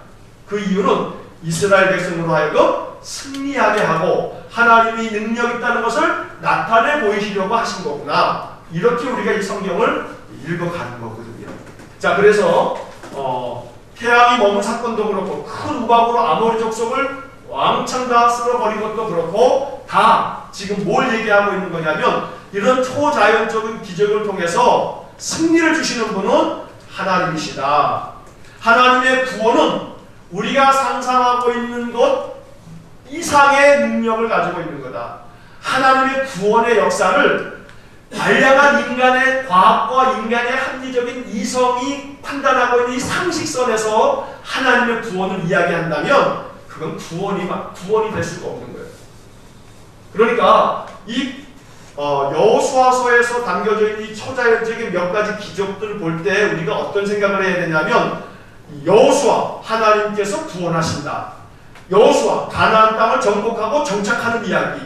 그 이유는 이스라엘 백성으로 하여금 승리하게 하고 하나님이 능력 있다는 것을 나타내 보이시려고 하신 거구나. 이렇게 우리가 이 성경을 읽어가는 거거든요. 자, 그래서 태양이 머문 사건도 그렇고 큰 우박으로 아모리 족속을 왕창 다 쓸어버린 것도 그렇고 다 지금 뭘 얘기하고 있는 거냐면 이런 초자연적인 기적을 통해서 승리를 주시는 분은 하나님이시다. 하나님의 구원은 우리가 상상하고 있는 것 이상의 능력을 가지고 있는 거다. 하나님의 구원의 역사를 다양한 인간의 과학과 인간의 합리적인 이성이 판단하고 있는 이 상식선에서 하나님의 구원을 이야기한다면 그건 구원이 될 수가 없는 거예요. 그러니까 이 여호수아서에서 담겨져 있는 이 초자연적인 몇 가지 기적들을 볼 때 우리가 어떤 생각을 해야 되냐면 여호수아 하나님께서 구원하신다. 여호수아 가나안 땅을 정복하고 정착하는 이야기.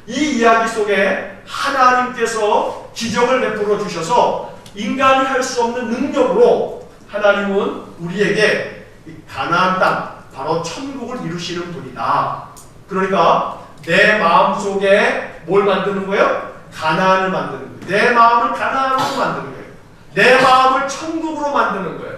이 이야기 속에 하나님께서 기적을 베풀어 주셔서 인간이 할 수 없는 능력으로 하나님은 우리에게 가나안 땅 바로 천국을 이루시는 분이다. 그러니까 내 마음속에 뭘 만드는 거예요? 가나안을 만드는 거예요. 내 마음을 가나안으로 만드는 거예요. 내 마음을 천국으로 만드는 거예요.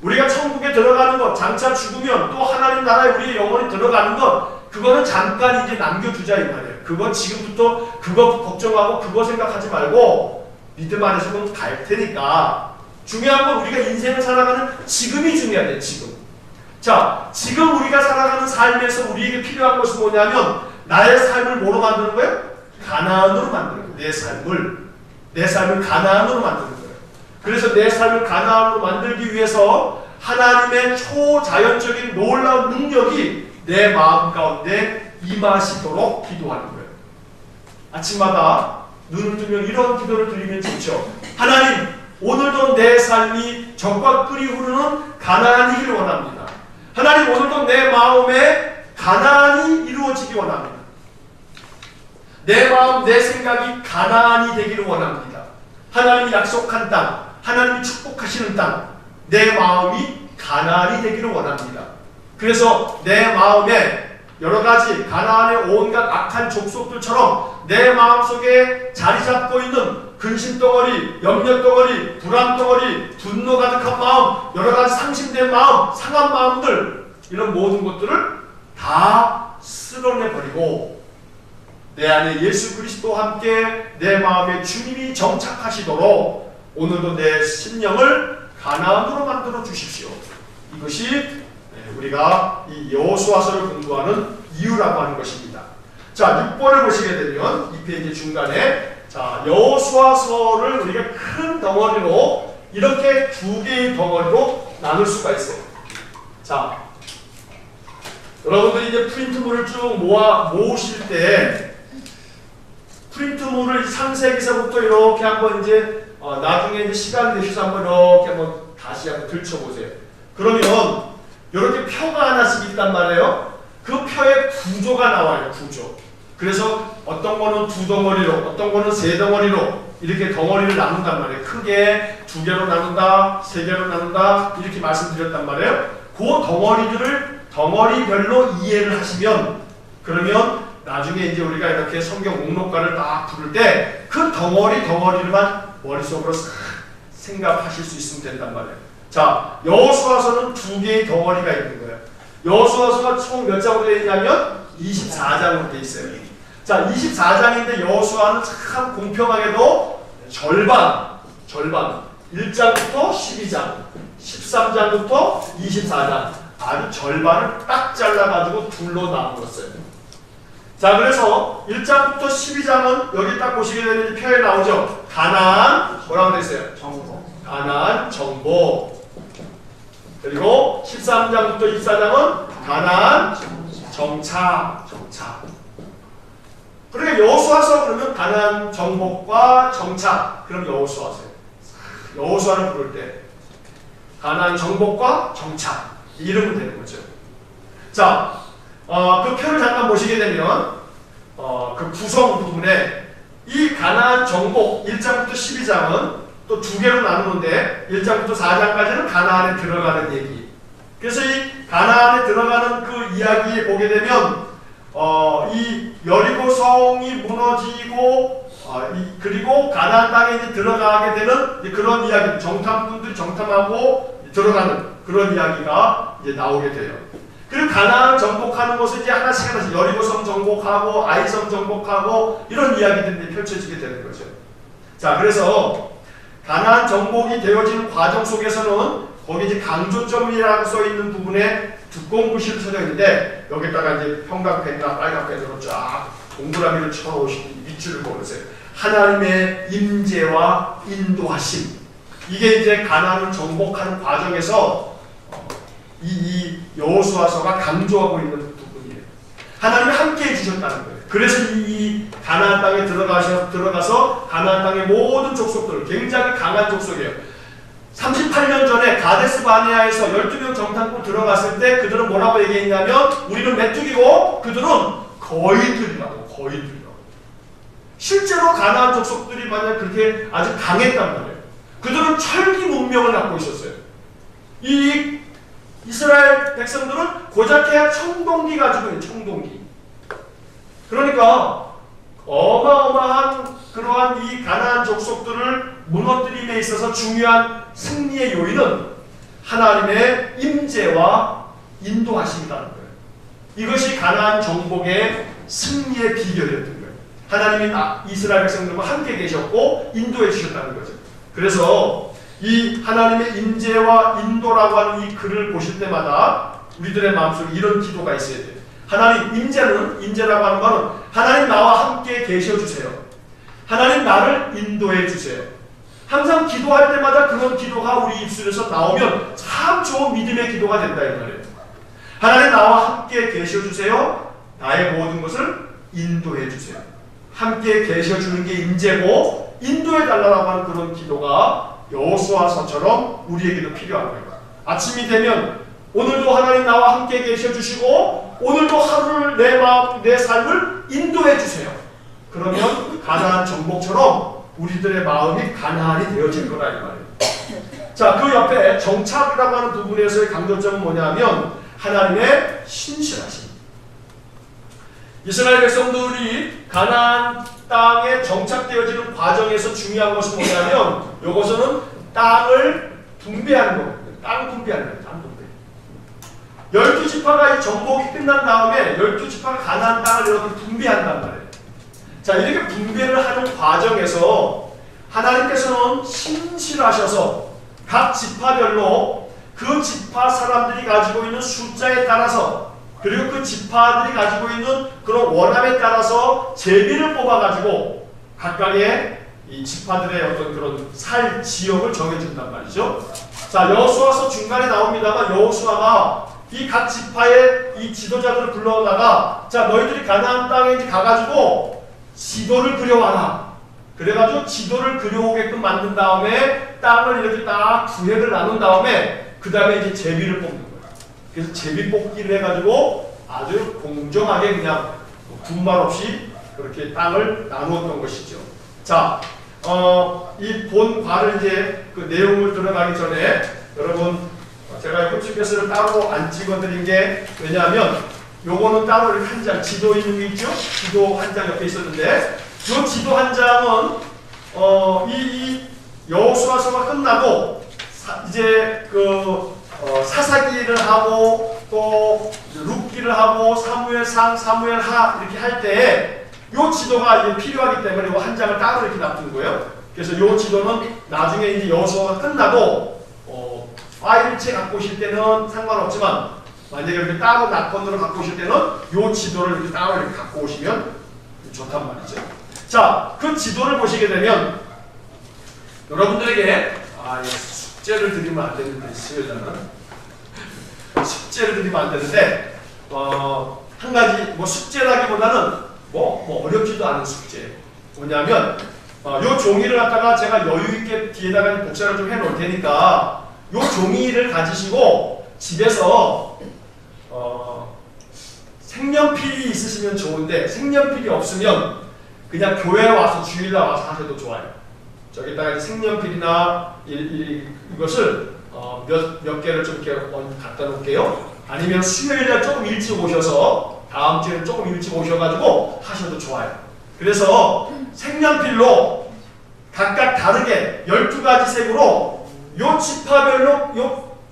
우리가 천국에 들어가는 것, 장차 죽으면 또 하나님 나라에 우리의 영혼이 들어가는 것, 그거는 잠깐 이제 남겨두자 이 말이에요. 그거 지금부터 그거 걱정하고 그거 생각하지 말고 믿음 안에서 그건 갈 테니까 중요한 건 우리가 인생을 살아가는 지금이 중요해요. 지금. 자, 지금 우리가 살아가는 삶에서 우리에게 필요한 것은 뭐냐면 나의 삶을 뭐로 만드는 거예요? 가나안으로 만드는 거예요. 내 삶을 가나안으로 만드는 거예요. 그래서 내 삶을 가나안으로 만들기 위해서 하나님의 초자연적인 놀라운 능력이 내 마음 가운데 임하시도록 기도하는 거예요. 아침마다 눈을 뜨면 이런 기도를 드리면 좋죠. 하나님, 오늘도 내 삶이 적과 꿀이 흐르는 가나안이길 원합니다. 하나님, 오늘도 내 마음에 가나안이 이루어지기 원합니다. 내 마음, 내 생각이 가나안이 되기를 원합니다. 하나님이 약속한 땅, 하나님이 축복하시는 땅, 내 마음이 가나안이 되기를 원합니다. 그래서 내 마음에 여러 가지 가나안의 온갖 악한 족속들처럼 내 마음속에 자리 잡고 있는 근심덩어리, 염려덩어리, 불안덩어리, 분노 가득한 마음, 여러 가지 상심된 마음, 상한 마음들, 이런 모든 것들을 다 쓸어내버리고 내 안에 예수 그리스도와 함께 내 마음에 주님이 정착하시도록 오늘도 내 심령을 가나안으로 만들어 주십시오. 이것이 우리가 이 여호수아서를 공부하는 이유라고 하는 것입니다. 자, 6번을 보시게 되면 이 페이지 중간에 자, 여호수아서를 우리가 큰 덩어리로 이렇게 두 개의 덩어리로 나눌 수가 있어요. 자, 여러분들이 이제 프린트물을 쭉 모으실 때 프린트물을 창세기서부터 이렇게 한번 이제 나중에 이제 시간 내셔서 한번 이렇게 한번 다시 한번 들춰보세요. 그러면 이렇게 표가 하나씩 있단 말이에요. 그 표의 구조가 나와요. 구조. 그래서 어떤 거는 두 덩어리로, 어떤 거는 세 덩어리로 이렇게 덩어리를 나눈단 말이에요. 크게 두 개로 나눈다, 세 개로 나눈다 이렇게 말씀드렸단 말이에요. 그 덩어리들을 덩어리별로 이해를 하시면 그러면 나중에 이제 우리가 이렇게 성경 목록가를 딱 부를 때 그 덩어리들만 머릿속으로 생각하실 수 있으면 된단 말이에요. 자, 여호수아서는 두 개의 덩어리가 있는 거예요. 여호수아서가 총 몇 장으로 되어 있냐면 24장으로 되어 있어요. 자, 24장인데 여호수아는 참 공평하게도 절반 1장부터 12장 13장부터 24장 아주 절반을 딱 잘라가지고 둘로 나누었어요. 자, 그래서 1장부터 12장은 여기 딱 보시게 되는 표에 나오죠. 가나안 뭐라고 되어있어요? 정복. 가나안 정복. 그리고 13장부터 24장은 가나안 정착. 그러니까 여호수아서 그러면 가나안 정복과 정착. 그럼 여호수아서예요. 여호수아를 부를 때 가나안 정복과 정착 이름은 되는 거죠. 자, 그 표를 잠깐 보시게 되면 그 구성 부분에 이 가나안 정복 1장부터 12장은 또 두 개로 나누는데 1장부터 4장까지는 가나안에 들어가는 얘기. 그래서 이 가나안에 들어가는 그 이야기에 보게 되면 이 여리고 성이 무너지고 그리고 가나안 땅에 이제 들어가게 되는 이제 그런 이야기, 정탐꾼들이 정탐하고 들어가는 그런 이야기가 이제 나오게 돼요. 그리고 가나안 정복하는 것을 이제 하나씩 여리고성 정복하고 아이성 정복하고 이런 이야기들이 펼쳐지게 되는 거죠. 자, 그래서 가나안 정복이 되어지는 과정 속에서는 거기 이제 강조점이라고 써 있는 부분에 두꺼운 글씨로 써져 있는데 여기다가 이제 형광펜이나 빨간펜으로 쫙 동그라미를 쳐놓으신 밑줄을 보세요. 하나님의 임재와 인도하심. 이게 이제 가나안을 정복하는 과정에서 이 여호수아서가 강조하고 있는 부분이에요. 하나님이 함께 해주셨다는 거예요. 그래서 이 가나안 땅에 들어가서 가나안 땅의 모든 족속들, 굉장히 강한 족속이에요. 38년 전에 가데스 바네아에서 12명 정탐꾼 들어갔을 때 그들은 뭐라고 얘기했냐면 우리는 메뚜기고 그들은 거인들이라고. 실제로 가나안 족속들이 만약 그렇게 아주 강했단 말이에요. 그들은 철기 문명을 갖고 있었어요. 이 이스라엘 백성들은 고작해야 청동기 가지고 있는 청동기. 그러니까 어마어마한 그러한 이 가나안 족속들을 무너뜨림에 있어서 중요한 승리의 요인은 하나님의 임재와 인도하심이라는 거예요. 이것이 가나안 정복의 승리의 비결이었던 거예요. 하나님이 이스라엘 백성들과 함께 계셨고 인도해 주셨다는 거죠. 그래서 이 하나님의 임재와 인도라고 하는 이 글을 보실 때마다 우리들의 마음속에 이런 기도가 있어야 돼요. 하나님, 임재라고 하는 것은 하나님 나와 함께 계셔 주세요. 하나님 나를 인도해 주세요. 항상 기도할 때마다 그런 기도가 우리 입술에서 나오면 참 좋은 믿음의 기도가 된다 이 말이에요. 하나님 나와 함께 계셔 주세요. 나의 모든 것을 인도해 주세요. 함께 계셔 주는 게 임재고 인도해 달라고 하는 그런 기도가 여호수아서처럼 우리에게도 필요한 거예요. 아침이 되면 오늘도 하나님 나와 함께 계셔 주시고 오늘도 하루를 내 마음, 내 삶을 인도해 주세요. 그러면 가나안 정복처럼 우리들의 마음이 가나안이 되어질 거라 이 말이에요. 자, 그 옆에 정착이라고 하는 부분에서의 강조점은 뭐냐면 하나님의 신실하심. 이스라엘 백성들이 가나안 땅에 정착되어지는 과정에서 중요한 것은 뭐냐면 이것은 땅을 분배하는 겁니다. 땅 분배하는 거예요. 땅 분배. 12지파가 이 정복이 끝난 다음에 12지파가 가나안 땅을 이렇게 분배한단 말이에요. 자, 이렇게 분배를 하는 과정에서 하나님께서는 신실하셔서 각 지파별로 그 지파 사람들이 가지고 있는 숫자에 따라서 그리고 그 지파들이 가지고 있는 그런 원함에 따라서 제비를 뽑아가지고 각각의 이 지파들의 어떤 그런 살 지역을 정해준단 말이죠. 자, 여호수아서 중간에 나옵니다만 여호수아가 이 각 지파의 이 지도자들을 불러다가 자, 너희들이 가나안 땅에 이제 가가지고 지도를 그려와라. 그래가지고 지도를 그려오게끔 만든 다음에 땅을 이렇게 딱 구획을 나눈 다음에 그 다음에 이제 제비를 뽑는 거예요. 그래서 제비 뽑기를 해가지고 아주 공정하게 그냥 분말 없이 그렇게 땅을 나누었던 것이죠. 자, 이 본과를 이제 그 내용을 들어가기 전에 여러분 제가 흡수표스를 따로 안 찍어드린 게 왜냐하면 요거는 따로 이렇게 한 장 지도 있는 게 있죠? 지도 한 장 옆에 있었는데 요 지도 한 장은 이 여호수아서가 끝나고 이제 그 사사기를 하고 또 룻기를 하고 사무엘상, 사무엘하 이렇게 할 때 요 지도가 이제 필요하기 때문에 요 한 장을 따로 이렇게 놔둔 거예요. 그래서 요 지도는 나중에 이제 여호수아가 끝나고 파일체 갖고 오실 때는 상관없지만 만약에 이렇게 따로 낙건으로 갖고 오실 때는 요 지도를 이렇게 따로 이렇게 갖고 오시면 좋단 말이죠. 자, 그 지도를 보시게 되면 여러분들에게 숙제를 드리면 안 되는데 수요일날은 숙제를 드리면 안 되는데 한 가지 뭐 숙제라기보다는 뭐 어렵지도 않은 숙제 뭐냐면 요 종이를 갖다가 제가 여유 있게 뒤에다가 복사를 좀 해놓을 테니까 요 종이를 가지시고 집에서 색연필이 있으시면 좋은데 색연필이 없으면 그냥 교회 와서 주일날 와서 하셔도 좋아요. 저기다가 이제 색연필이나 이것을 몇 개를 좀 이렇게 갖다 놓을게요. 아니면 수요일날 조금 일찍 오셔서 다음 주에 조금 일찍 오셔가지고 하셔도 좋아요. 그래서 색연필로 각각 다르게 12가지 색으로 요 지파별로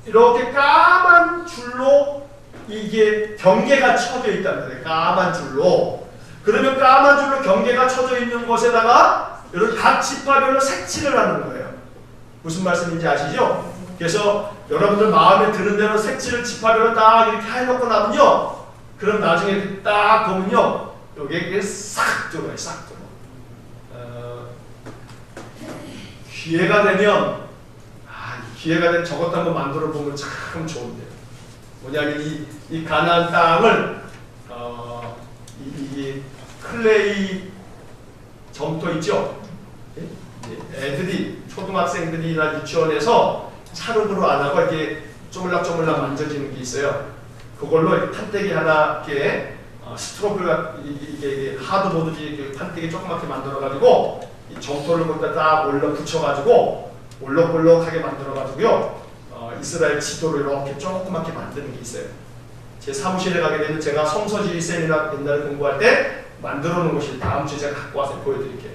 이렇게 까만 줄로 이게 경계가 쳐져 있단 말이에요. 까만 줄로. 그러면 까만 줄로 경계가 쳐져 있는 곳에다가 이렇게 각 지파별로 색칠을 하는 거예요. 무슨 말씀인지 아시죠? 그래서 여러분들 마음에 드는 대로 색칠을 지파별로 딱 이렇게 해놓고 나면요. 그럼 나중에 이렇게 딱 보면요. 여기에 싹 들어가요. 싹 들어. 기회가 되면 저것도 한번 만들어 보면 참 좋은데요. 뭐냐면 이 가나안 땅을 이 클레이 점토 있죠? 애들이 초등학생들이나 유치원에서 찰흙으로 안 하고 이렇게 쪼물락쪼물락 만져지는 게 있어요. 그걸로 판때기 하나 이렇게 스트로크가 이게 하드보드지 판때기 조그맣게 만들어가지고 이 점토를 거기다 딱 올려 붙여가지고 올록올록하게 만들어가지고요. 이스라엘 지도를 이렇게 조그맣게 만드는 게 있어요. 제 사무실에 가게 되면 제가 성서지리 세미나 옛날에 공부할 때 만들어 놓은 것이 다음 주에 제가 갖고 와서 보여드릴게요.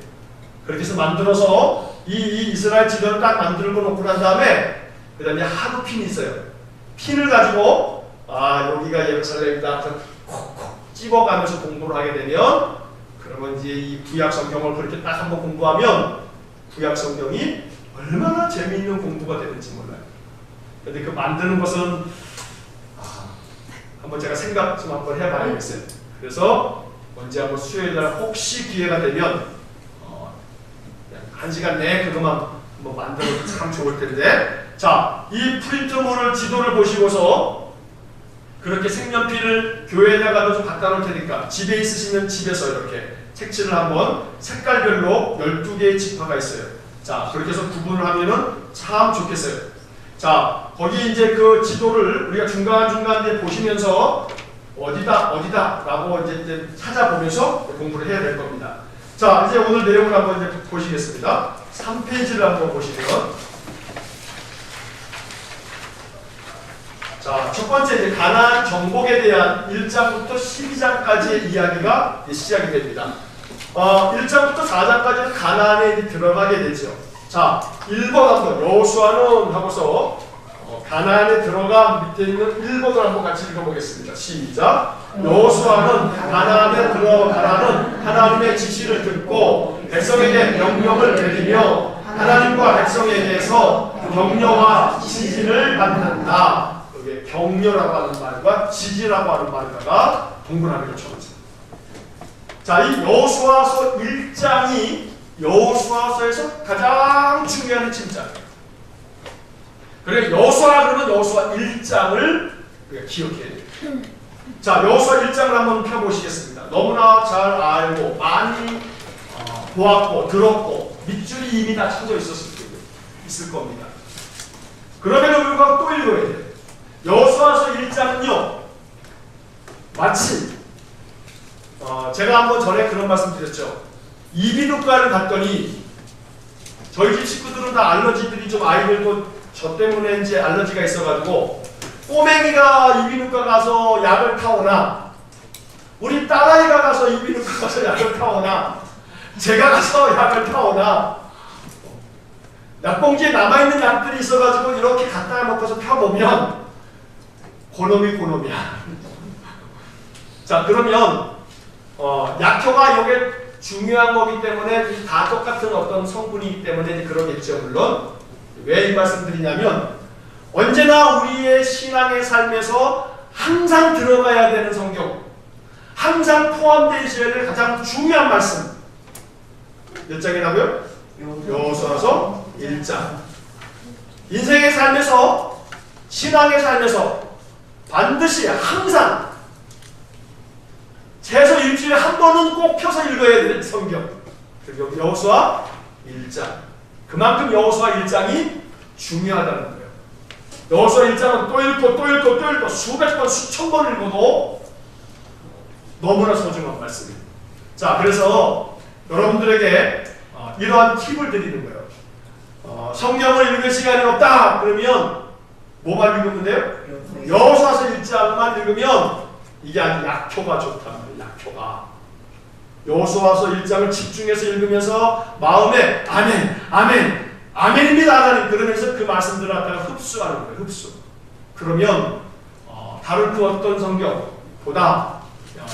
그렇게 해서 만들어서 이 이스라엘 지도를 딱 만들고 놓고 난 다음에 그 다음에 하드핀이 있어요. 핀을 가지고 여기가 예루살렘이다 콕콕 찝어가면서 공부를 하게 되면 그러면 이제 이 구약 성경을 그렇게 딱 한번 공부하면 구약 성경이 얼마나 재미있는 공부가 되는지 몰라요. 근데 그 만드는 것은 한번 제가 생각 좀 한번 해봐야겠어요. 그래서 언제 한번 수요일날 혹시 기회가 되면 1시간 내에 그것만 한번 만들어도 참 좋을 텐데, 자, 이 프린트물을 지도를 보시고서 그렇게 색연필을 교회에다가도 좀 갖다 놓을 테니까 집에 있으시면 집에서 이렇게 색칠을 한번 색깔별로 12개의 지파가 있어요. 자, 그렇게 해서 구분을 하면은 참 좋겠어요. 자, 거기 이제 그 지도를 우리가 중간중간 보시면서 어디다 라고 이제 찾아보면서 공부를 해야 될 겁니다. 자, 이제 오늘 내용을 한번 이제 보시겠습니다. 3페이지를 한번 보시면, 자, 첫 번째 이제 가나안 정복에 대한 1장부터 12장까지의 이야기가 시작이 됩니다. 1장부터 4장까지는 가나안에 들어가게 되죠. 자, 1번 한번 여호수아는 하고서 가나안에 들어가 밑에 있는 1번을 한번 같이 읽어보겠습니다. 시작. 여호수아는 가나안에 들어가라는 하나님의 지시를 듣고 백성에게 명령을 내리며 하나님과 백성에 대해서 격려와 지지를 받는다. 여기 격려라고 하는 말과 지지라고 하는 말과 동그라미를 쳐보세요. 자, 이 여호수아서 1장이 여호수아서에서 가장 중요한 진짜예요. 그래, 여호수아 그러면 여호수아 1장을 우리가 기억해야 돼요. 자, 여호수아 1장을 한번 펴보시겠습니다. 너무나 잘 알고 많이 보았고 들었고 밑줄이 이미 다 쳐져 있을 겁니다. 그럼에도 불구하고 또 읽어야 돼요. 여호수아서 1장은요, 마치 제가 한번 전에 그런 말씀 드렸죠. 이비인후과를 갔더니 저희 집 식구들은 다 알러지들이 좀 아이들도 저 때문에인지 알러지가 있어가지고 꼬맹이가 이비인후과 가서 약을 타오나 우리 딸아이가 가서 이비인후과 가서 약을 타오나 제가 가서 약을 타오나 약봉지에 남아있는 약들이 있어가지고 이렇게 갖다 놓고서 펴보면 고놈이야. 자, 그러면 약효가 이게 중요한 거기 때문에 다 똑같은 어떤 성분이기 때문에 그러겠죠. 물론 왜 이 말씀 드리냐면 언제나 우리의 신앙의 삶에서 항상 들어가야 되는 성경, 항상 포함되어 있어야 될 가장 중요한 말씀 몇 장이라고요? 여호수아서 1장. 인생의 삶에서, 신앙의 삶에서 반드시 항상 최소 일주일에 한 번은 꼭 펴서 읽어야 되는 성경. 그리고 여호수아 1장. 그만큼 여호수아 1장이 중요하다는 거예요. 여호수아 1장은 또 읽고 수백 번, 수천 번 읽어도 너무나 소중한 말씀입니다. 자, 그래서 여러분들에게 이러한 팁을 드리는 거예요. 성경을 읽을 시간이 없다 그러면 뭐만 읽으면 돼요? 여호수아서 1장만 읽으면 이게 아주 약효가 좋단 말이에요. 약효가. 여호수아서 1장을 집중해서 읽으면서 마음에 아멘, 아멘, 아멘입니다 하나님 그러면서 그 말씀들을 갖다가 흡수하는 거예요. 흡수. 그러면 다른 그 어떤 성경보다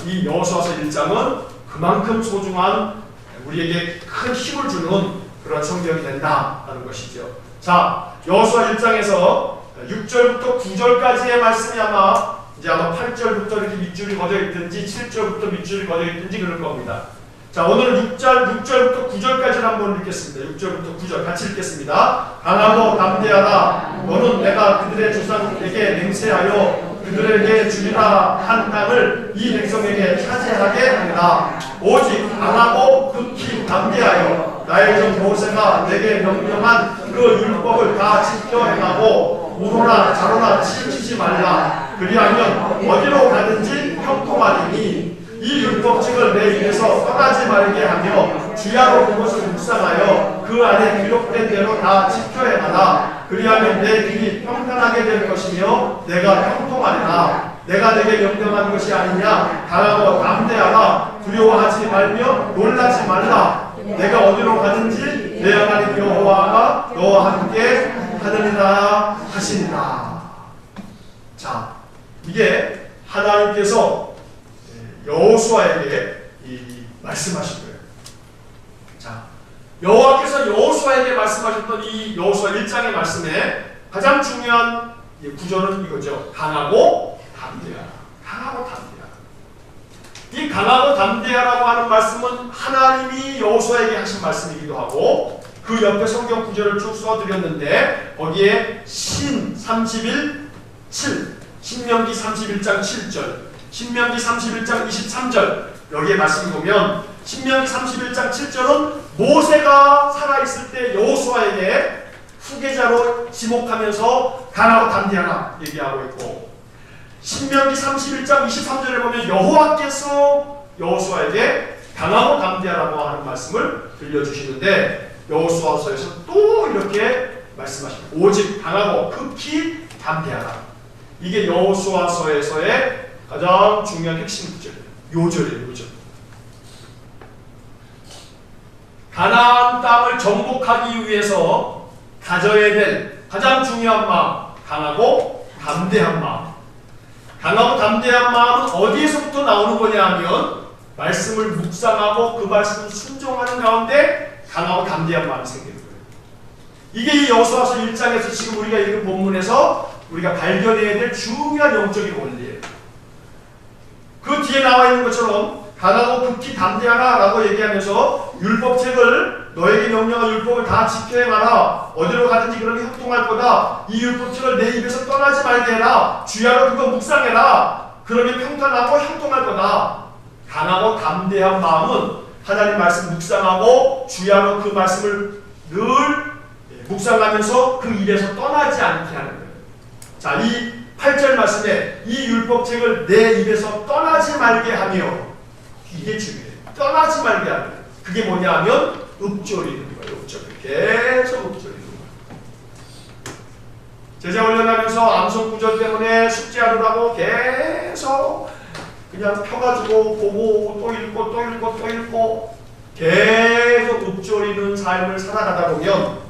이 여호수아서 1장은 그만큼 소중한 우리에게 큰 힘을 주는 그런 성경이 된다는 것이죠. 자, 여호수아 1장에서 6절부터 9절까지의 말씀이 아마 8절부터 이렇게 밑줄이 거져 있든지 7절부터 밑줄이 거져 있든지 그럴 겁니다. 자, 오늘은 6절부터 9절까지를 한번 읽겠습니다. 6절부터 9절 같이 읽겠습니다. 강하고 담대하라. 너는 내가 그들의 조상에게 맹세하여 그들에게 주리라 한 땅을 이 백성에게 차지하게 하리라. 오직 강하고 극히 담대하여 나의 종 모세가 내게 명령한 그 율법을 다 지켜 행하고 우로나 자로나 치지 말라. 그리하면 어디로 가든지 형통하리니 이 율법책을 내 입에서 떠나지 말게 하며 주야로 그것을 묵상하여 그 안에 기록된 대로 다 지켜 행하라. 그리하면 내 길이 평탄하게 될 것이며 내가 형통하리라. 내가 내게 명령한 것이 아니냐. 강하고 담대하라. 두려워하지 말며 놀라지 말라. 내가 어디로 가든지 내 하나님 여호와가 너와 함께 하느니라 하시니라. 자, 이게 하나님께서 여호수아에게 말씀하신 거예요. 자, 여호와께서 여호수아에게 말씀하셨던 이 여호수아 1장의 말씀에 가장 중요한 구절은 이거죠. 강하고 담대하라. 강하고 담대하라. 이 강하고 담대하라고 하는 말씀은 하나님이 여호수아에게 하신 말씀이기도 하고 그 옆에 성경 구절을 쭉 써드렸는데 거기에 신 31, 7 신명기 31장 7절 신명기 31장 23절 여기에 말씀 보면 신명기 31장 7절은 모세가 살아있을 때 여호수아에게 후계자로 지목하면서 강하고 담대하라 얘기하고 있고 신명기 31장 23절에 보면 여호와께서 여호수아에게 강하고 담대하라고 하는 말씀을 들려주시는데 여호수아서에서 또 이렇게 말씀하십니다. 오직 강하고 극히 담대하라. 이게 여호수아서에서의 가장 중요한 핵심 구절이에요. 요절이에요. 요절. 가나안 땅을 정복하기 위해서 가져야 될 가장 중요한 마음, 강하고 담대한 마음. 강하고 담대한 마음은 어디에서부터 나오는 거냐 하면 말씀을 묵상하고 그 말씀을 순종하는 가운데 강하고 담대한 마음이 생기는 거예요. 이게 이 여호수아서 1장에서 지금 우리가 읽은 본문에서 우리가 발견해야 될 중요한 영적인 원리예요. 그 뒤에 나와 있는 것처럼 강하고 극히 담대하라 라고 얘기하면서 율법책을 너에게 명령한 율법을 다 지켜 행하라. 어디로 가든지 그러면 형통할 거다. 이 율법책을 내 입에서 떠나지 말게 해라. 주야로 그거 묵상해라. 그러면 평탄하고 형통할 거다. 강하고 담대한 마음은 하나님 말씀 묵상하고 주야로 그 말씀을 늘 묵상하면서 그 입에서 떠나지 않게 하는 거예요. 자, 이 8절 말씀에 이 율법책을 내 입에서 떠나지 말게 하며 이게 중요해요. 떠나지 말게 하며 그게 뭐냐 하면 읊조리는 거예요. 계속 읊조리는 거예요. 제자 훈련하면서 암송 구절 때문에 숙제하느라고 계속 그냥 펴가지고 보고 또 읽고 또 읽고 또 읽고 계속 읊조리는 삶을 살아가다 보면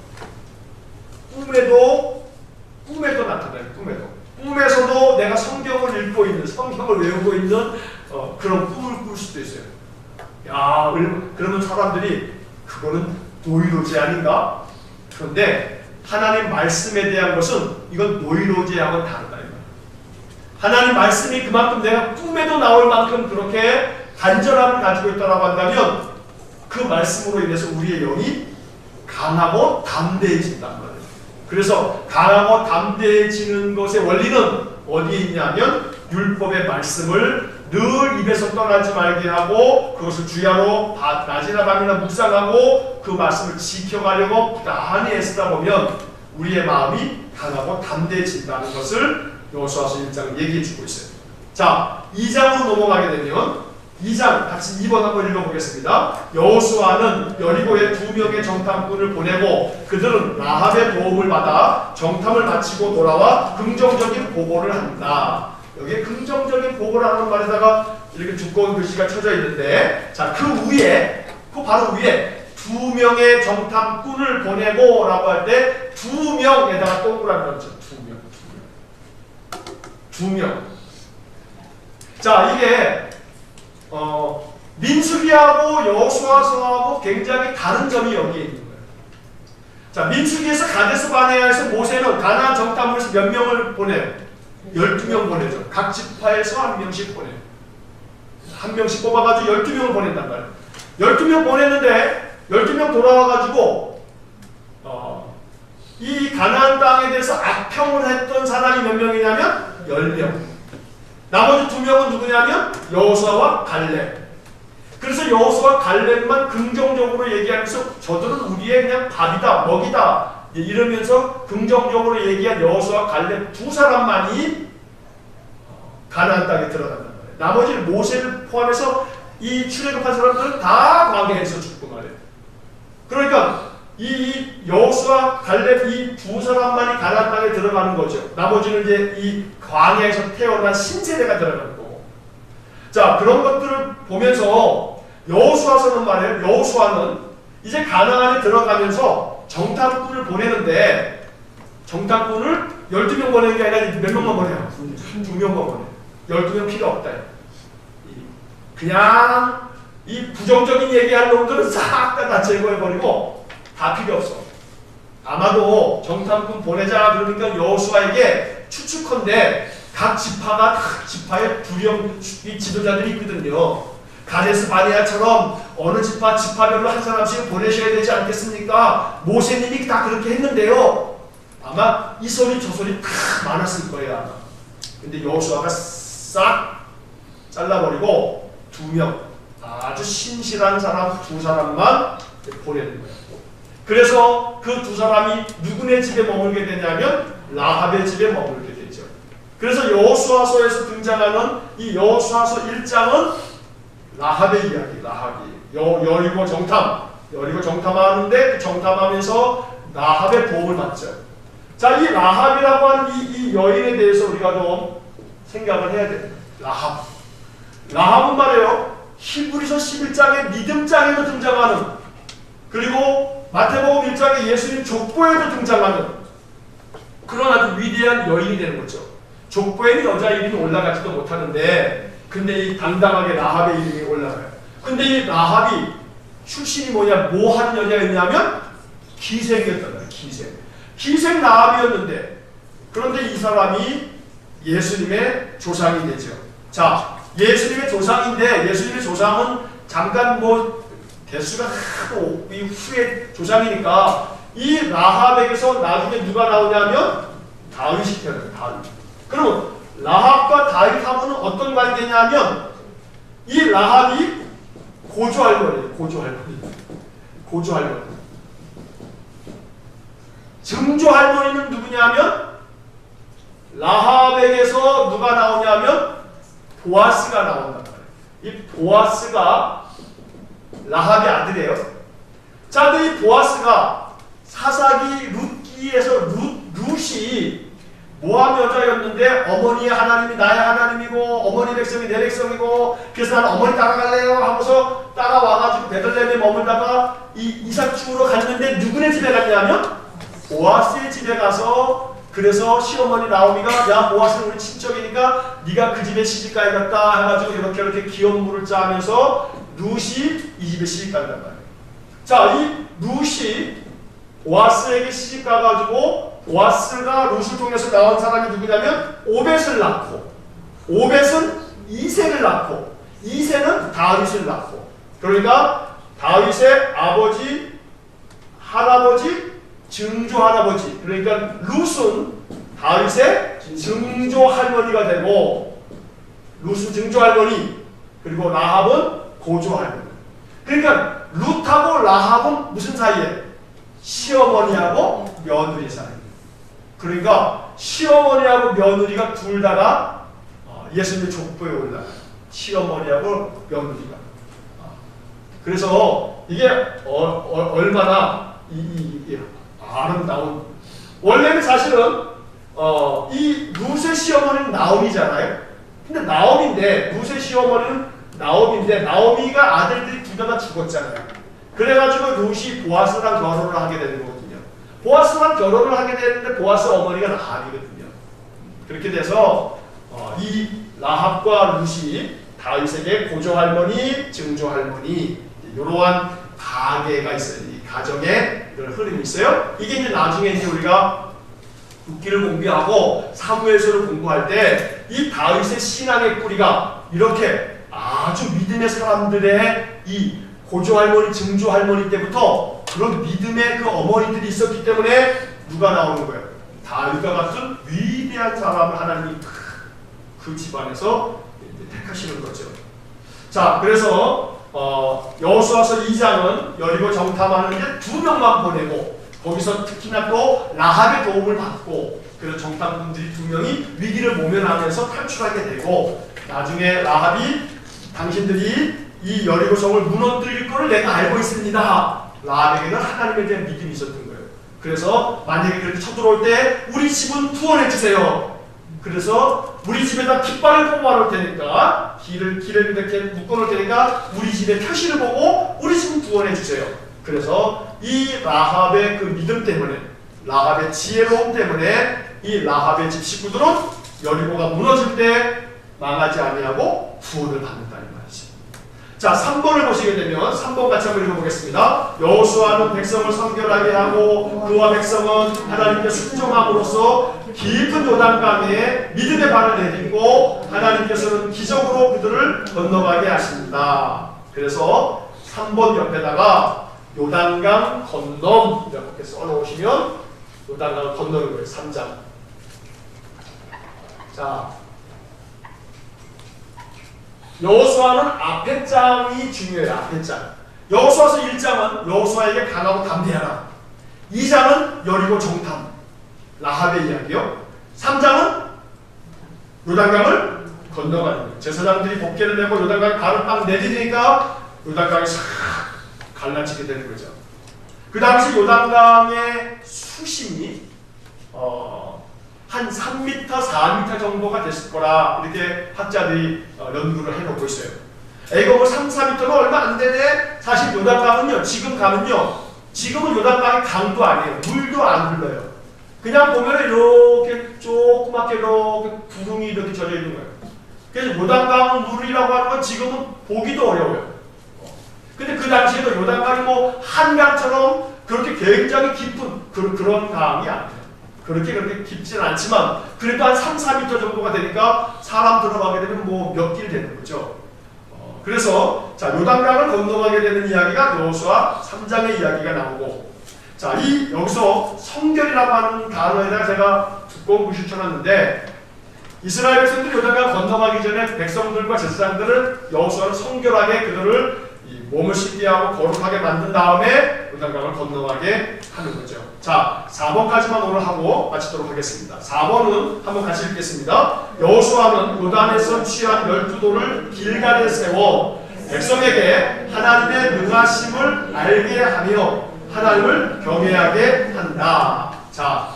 꿈에도 나타나요. 꿈에서도 내가 성경을 읽고 있는, 성경을 외우고 있는 그런 꿈을 꿀 수도 있어요. 야, 그러면 사람들이 그거는 노이로제 아닌가? 그런데 하나님 말씀에 대한 것은 이건 노이로제하고는 다르다. 하나님 말씀이 그만큼 내가 꿈에도 나올 만큼 그렇게 간절함을 가지고 있다고 한다면 그 말씀으로 인해서 우리의 영이 강하고 담대해진단 말이에요. 그래서 강하고 담대해지는 것의 원리는 어디에 있냐면 율법의 말씀을 늘 입에서 떠나지 말게 하고 그것을 주야로 낮이나 밤이나 묵상하고 그 말씀을 지켜가려고 부단히 애쓰다 보면 우리의 마음이 강하고 담대해진다는 것을 여호수아서 1장은 얘기해주고 있어요. 자, 2장으로 넘어가게 되면 2장 같이 2번 한번 읽어보겠습니다. 여호수아는 여리고에 2명의 정탐꾼을 보내고 그들은 라합의 도움을 받아 정탐을 마치고 돌아와 긍정적인 보고를 한다. 여기에 긍정적인 보고를 하는 말에다가 이렇게 두꺼운 글씨가 쳐져 있는데, 자, 그 위에, 그 바로 위에 2명의 정탐꾼을 보내고 라고 할 때 2명에다가 동그라미 넣죠. 2명. 자, 이게 민수기하고 여호수아서하고 굉장히 다른 점이 여기에 있는 거예요. 자, 민수기에서 가데스 바네아에서 모세는 가나안 정탐을 몇 명을 보내요? 12명 보내죠. 각 지파에서 한 명씩 보내요. 한 명씩 뽑아가지고 12명을 보낸단 말이에요. 12명 보냈는데 12명 돌아와가지고 이 가나안 땅에 대해서 악평을 했던 사람이 몇 명이냐면 10명. 나머지 2명은 누구냐면 여호수아와 갈렙. 그래서 여호수아와 갈렙만 긍정적으로 얘기하면서 저들은 우리의 그냥 밥이다, 먹이다 이러면서 긍정적으로 얘기한 여호수아와 갈렙 2사람만이 가나안 땅에 들어간단 말이에요. 나머지는 모세를 포함해서 이 출애굽한 사람들은 다 광야에서 죽고 말이에요. 그러니까 이 여호수아 갈렙 이 2사람만이 가나안 땅에 들어가는 거죠. 나머지는 이제 이 광야에서 태어난 신세대가 들어가는 거고. 자, 그런 것들을 보면서 여호수아서는 말이에요. 여호수아는 이제 가나안에 들어가면서 정탐꾼을 보내는데 정탐꾼을 12명 보내는 게 아니라 몇 명만 보내요? 2명만 보내요. 12명 필요 없다. 그냥 이 부정적인 얘기할 놈들은 싹 다 제거해버리고 다 필요 없어. 아마도 정탐꾼 보내자 그러니까 여호수아에게 추측컨대 각 지파가 각 지파의 두령 지도자들이 있거든요. 가데스 바네아처럼 어느 지파별로 한 사람씩 보내셔야 되지 않겠습니까? 모세님이 다 그렇게 했는데요. 아마 이 소리 저 소리 다 많았을 거예요. 아마. 근데 여호수아가 싹 잘라버리고 2명 아주 신실한 사람 2사람만 보내는 거예요. 그래서 그 2사람이 누구네 집에 머물게 되냐면 라합의 집에 머물게 되죠. 그래서 여호수아서에서 등장하는 이 여호수아서 1장은 라합의 이야기, 여리고 정탐하는데 그 정탐하면서 라합의 도움을 받죠. 자, 이 라합이라고 하는 이 여인에 대해서 우리가 좀 생각을 해야 돼요. 라합은 말이에요. 히브리서 11장의 믿음장에도 등장하는, 그리고 마태복음 1장의 예수님 족보에도 등장하는 그런 아주 위대한 여인이 되는 거죠. 족보에는 여자 이름이 올라가지도 못하는데 근데 이 당당하게 라합의 이름이 올라가요. 근데 이 라합이 출신이 뭐냐, 뭐 하는 여자였냐면 기생이었단 말이에요. 기생 라합이었는데, 그런데 이 사람이 예수님의 조상이 되죠. 자, 예수님의 조상인데 예수님의 조상은 잠깐 뭐 대수가 하도 후에 조상이니까 이 라합에게서 나중에 누가 나오냐면 다윗이 태어나요. 다윗. 그럼 라합과 다윗하고는 어떤 관계냐면 이 라합이 고조할머니예요. 고조할머니. 증조할머니는 누구냐면 라합에게서 누가 나오냐면 보아스가 나온단 말이에요. 이 보아스가 라합의 아들이에요. 자, 근데 이 보아스가 사사기 룻기에서 룻이 모함 여자였는데 어머니의 하나님이 나의 하나님이고 어머니 백성이 내 백성이고 그래서 나는 어머니 따라갈래요 하고서 따라와가지고 베들레헴에 머물다가 이 이삭 집으로 갔는데 누구네 집에 갔냐면 보아스의 집에 가서, 그래서 시어머니 나오미가 야 보아스는 우리 친척이니까 네가 그 집에 시집가야겠다 해가지고 이렇게 귀여운 물을 짜면서 룻이 이 집에 시집간단 말이에요. 자, 이 룻이 보아스에게 시집가가지고 보아스가 룻을 통해서 나온 사람이 누구냐면 오벳을 낳고, 오벳은 이새를 낳고, 이새는 다윗을 낳고, 그러니까 다윗의 아버지, 할아버지, 증조할아버지, 그러니까 룻은 다윗의 증조할머니가 되고, 룻은 증조할머니, 그리고 라합은 고조할머니. 그러니까 룻하고 라합은 무슨 사이에? 시어머니하고 며느리 사이. 그러니까 시어머니하고 며느리가 둘 다가 예수님의 족보에 올라가요. 시어머니하고 며느리가. 그래서 이게 얼마나 이 아름다운, 원래는 사실은 이 룻의 시어머니는 나오미잖아요. 근데 나오미인데, 룻의 시어머니는 나오미인데, 나오미가 아들들이 두 명 다 죽었잖아요. 그래가지고 룻이 보아스랑 결혼을 하게 되는 거거든요. 보아스랑 결혼을 하게 되는데 보아스 어머니가 라합이거든요. 그렇게 돼서 이 라합과 룻이 다윗에게 고조할머니, 증조할머니, 이러한 가계가 있어요. 이 가정에 이런 흐름이 있어요. 이게 이제 나중에 이제 우리가 룻기를 공부하고 사무엘서를 공부할 때 이 다윗의 신앙의 뿌리가 이렇게 아주 믿음의 사람들의 이 고조할머니, 증조할머니 때부터 그런 믿음의 그 어머니들이 있었기 때문에 누가 나오는 거예요? 다윗과 같은 위대한 사람을 하나님이 그 집안에서 택하시는 거죠. 자, 그래서 여호수아서 2장은 여리고 정탐하는데 2명만 보내고, 거기서 특히나 또 라합의 도움을 받고, 그래서 정탐꾼들이 2명이 위기를 모면하면서 탈출하게 되고, 나중에 라합이 당신들이 이 여리고 성을 무너뜨릴 거를 내가 알고 있습니다. 라합에게는 하나님에 대한 믿음이 있었던 거예요. 그래서 만약에 그렇게 쳐들어올 때 우리 집은 투원해 주세요. 그래서 우리 집에다 깃발을 뽑아놓을 테니까, 길을 이렇게 묶어놓을 테니까 우리 집의 표시를 보고 우리 집은 구원해 주세요. 그래서 이 라합의 그 믿음 때문에, 라합의 지혜로움 때문에 이 라합의 집 식구들은 여리고가 무너질 때 망하지 아니하고 구원을 받는다는 말이죠. 자, 3번을 보시게 되면 3번 같이 한번 읽어보겠습니다. 여호수아는 백성을 성결하게 하고 그와 백성은 하나님께 순종함으로써 깊은 요단강에 믿음의 발을 내딛고 하나님께서는 기적으로 그들을 건너가게 하십니다. 그래서 3번 옆에다가 요단강 건넘 이렇게 써놓으시면 요단강을 건너는 거예요. 3장. 자, 여호수아는 앞에 장이 중요해요. 앞에 장. 여호수아서 1장은 여호수아에게 강하고 담대하라. 2장은 여리고 정탐, 라합의 이야기요. 3장은 요단강을 건너가는 거예요. 제사장들이 복개를 내고 요단강에 발을 딱 내디디니까 요단강이 싹 갈라지게 되는 거죠. 그 당시 요단강의 수심이 한 3m, 4m 정도가 됐을 거라 이렇게 학자들이 연구를 해놓고 있어요. 이거 뭐 3, 4m는 얼마 안 되네. 사실 요단강은요, 지금 가면요, 지금은 요단강이 강도 아니에요. 물도 안 흘러요. 그냥 보면 이렇게 조그맣게 이렇게 구름이 이렇게 젖어 있는 거예요. 그래서 요단강 물이라고 하는 건 지금은 보기도 어려워요. 근데 그 당시에도 요단강이 뭐 한강처럼 그렇게 굉장히 깊은 그런 강이 아니에요. 그렇게 깊지는 않지만 그래도 한 3, 4m 정도가 되니까 사람 들어가게 되면 뭐 몇 길 되는 거죠. 그래서 자, 요단강을 건너가게 되는 이야기가 여호수아 3장의 이야기가 나오고, 자, 이 여기서 성결이라고 하는 단어에다가 제가 두꺼운 글씨를 쳐놨는데, 이스라엘 백성들이 요단강을 건너가기 전에 백성들과 제사장들을 여호수아는 성결하게 그들을 몸을 씻게 하고 거룩하게 만든 다음에 요단강을 건너가게 하는 거죠. 자, 4번까지만 오늘 하고 마치도록 하겠습니다. 4번은 한번 같이 읽겠습니다. 여호수아는 요단에서 취한 12돌을 길갈에 세워 백성에게 하나님의 능하심을 알게 하며 하나님을 경외하게 한다. 자,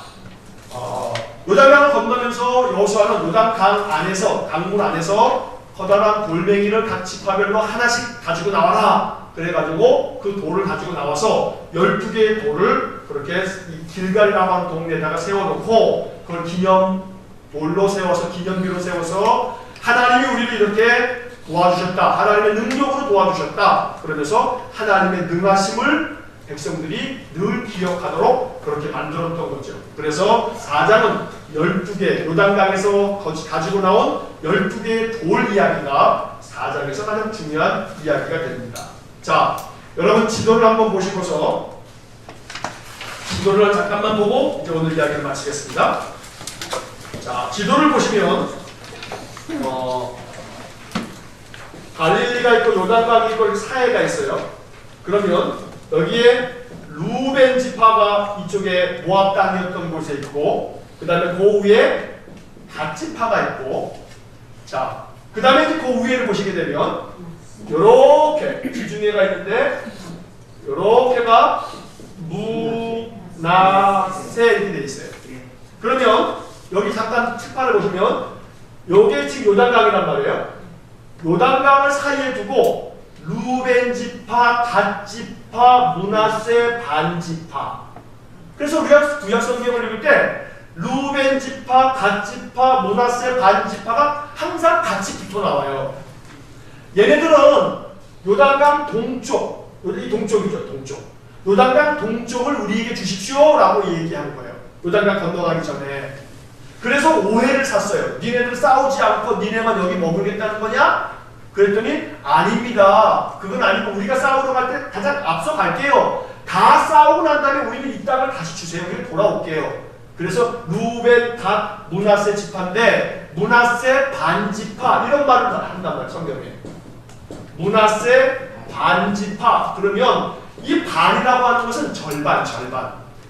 요단강을 건너면서 여호수아는 요단강 안에서, 강물 안에서 커다란 돌멩이를 각 지파별로 하나씩 가지고 나와라. 그래가지고 그 돌을 가지고 나와서 12개의 돌을 그렇게 길갈이라고 하는 동네에다가 세워놓고, 그걸 기념돌로 세워서, 기념비로 세워서 하나님이 우리를 이렇게 도와주셨다, 하나님의 능력으로 도와주셨다, 그러면서 하나님의 능하심을 백성들이 늘 기억하도록 그렇게 만들었던 거죠. 그래서 4장은 12개, 요단강에서 가지고 나온 12개의 돌 이야기가 4장에서 가장 중요한 이야기가 됩니다. 자, 여러분 지도를 한번 보시고서, 지도를 잠깐만 보고 이제 오늘 이야기를 마치겠습니다. 자, 지도를 보시면 갈릴리가 있고 요단강이 있고 사해가 있어요. 그러면 여기에 루벤 지파가 이쪽에 모압 땅이었던 곳에 있고, 그 다음에 그 위에 갓 지파가 있고, 자, 그 그 다음에 그 위에를 보시게 되면 요렇게 지중해가 있는데 요렇게가 문하세 이렇게 돼 있어요. 그러면 여기 잠깐 책판을 보시면 요게 지금 요단강이란 말이에요. 요단강을 사이에 두고 루벤 지파, 갓 지파, 문하세 반 지파. 그래서 우리가 구약 성경을 읽을 때 루벤 지파, 갓 지파, 문하세 반 지파가 항상 같이 붙어 나와요. 얘네들은 요단강 동쪽, 이 동쪽이죠, 동쪽. 요단강 동쪽을 우리에게 주십시오라고 얘기한 거예요. 요단강 건너가기 전에. 그래서 오해를 샀어요. 니네들 싸우지 않고 니네만 여기 머물겠다는 거냐? 그랬더니 아닙니다. 그건 아니고 우리가 싸우러 갈 때 가장 앞서 갈게요. 다 싸우고 난 다음에 우리는 이 땅을 다시 주세요. 우리는 돌아올게요. 그래서 루벤, 갓, 문하세 지파인데 문하세 반지파 이런 말을 한단 말이에요. 성경에. 문하세 반지파. 그러면 이 반이라고 하는 것은 절반.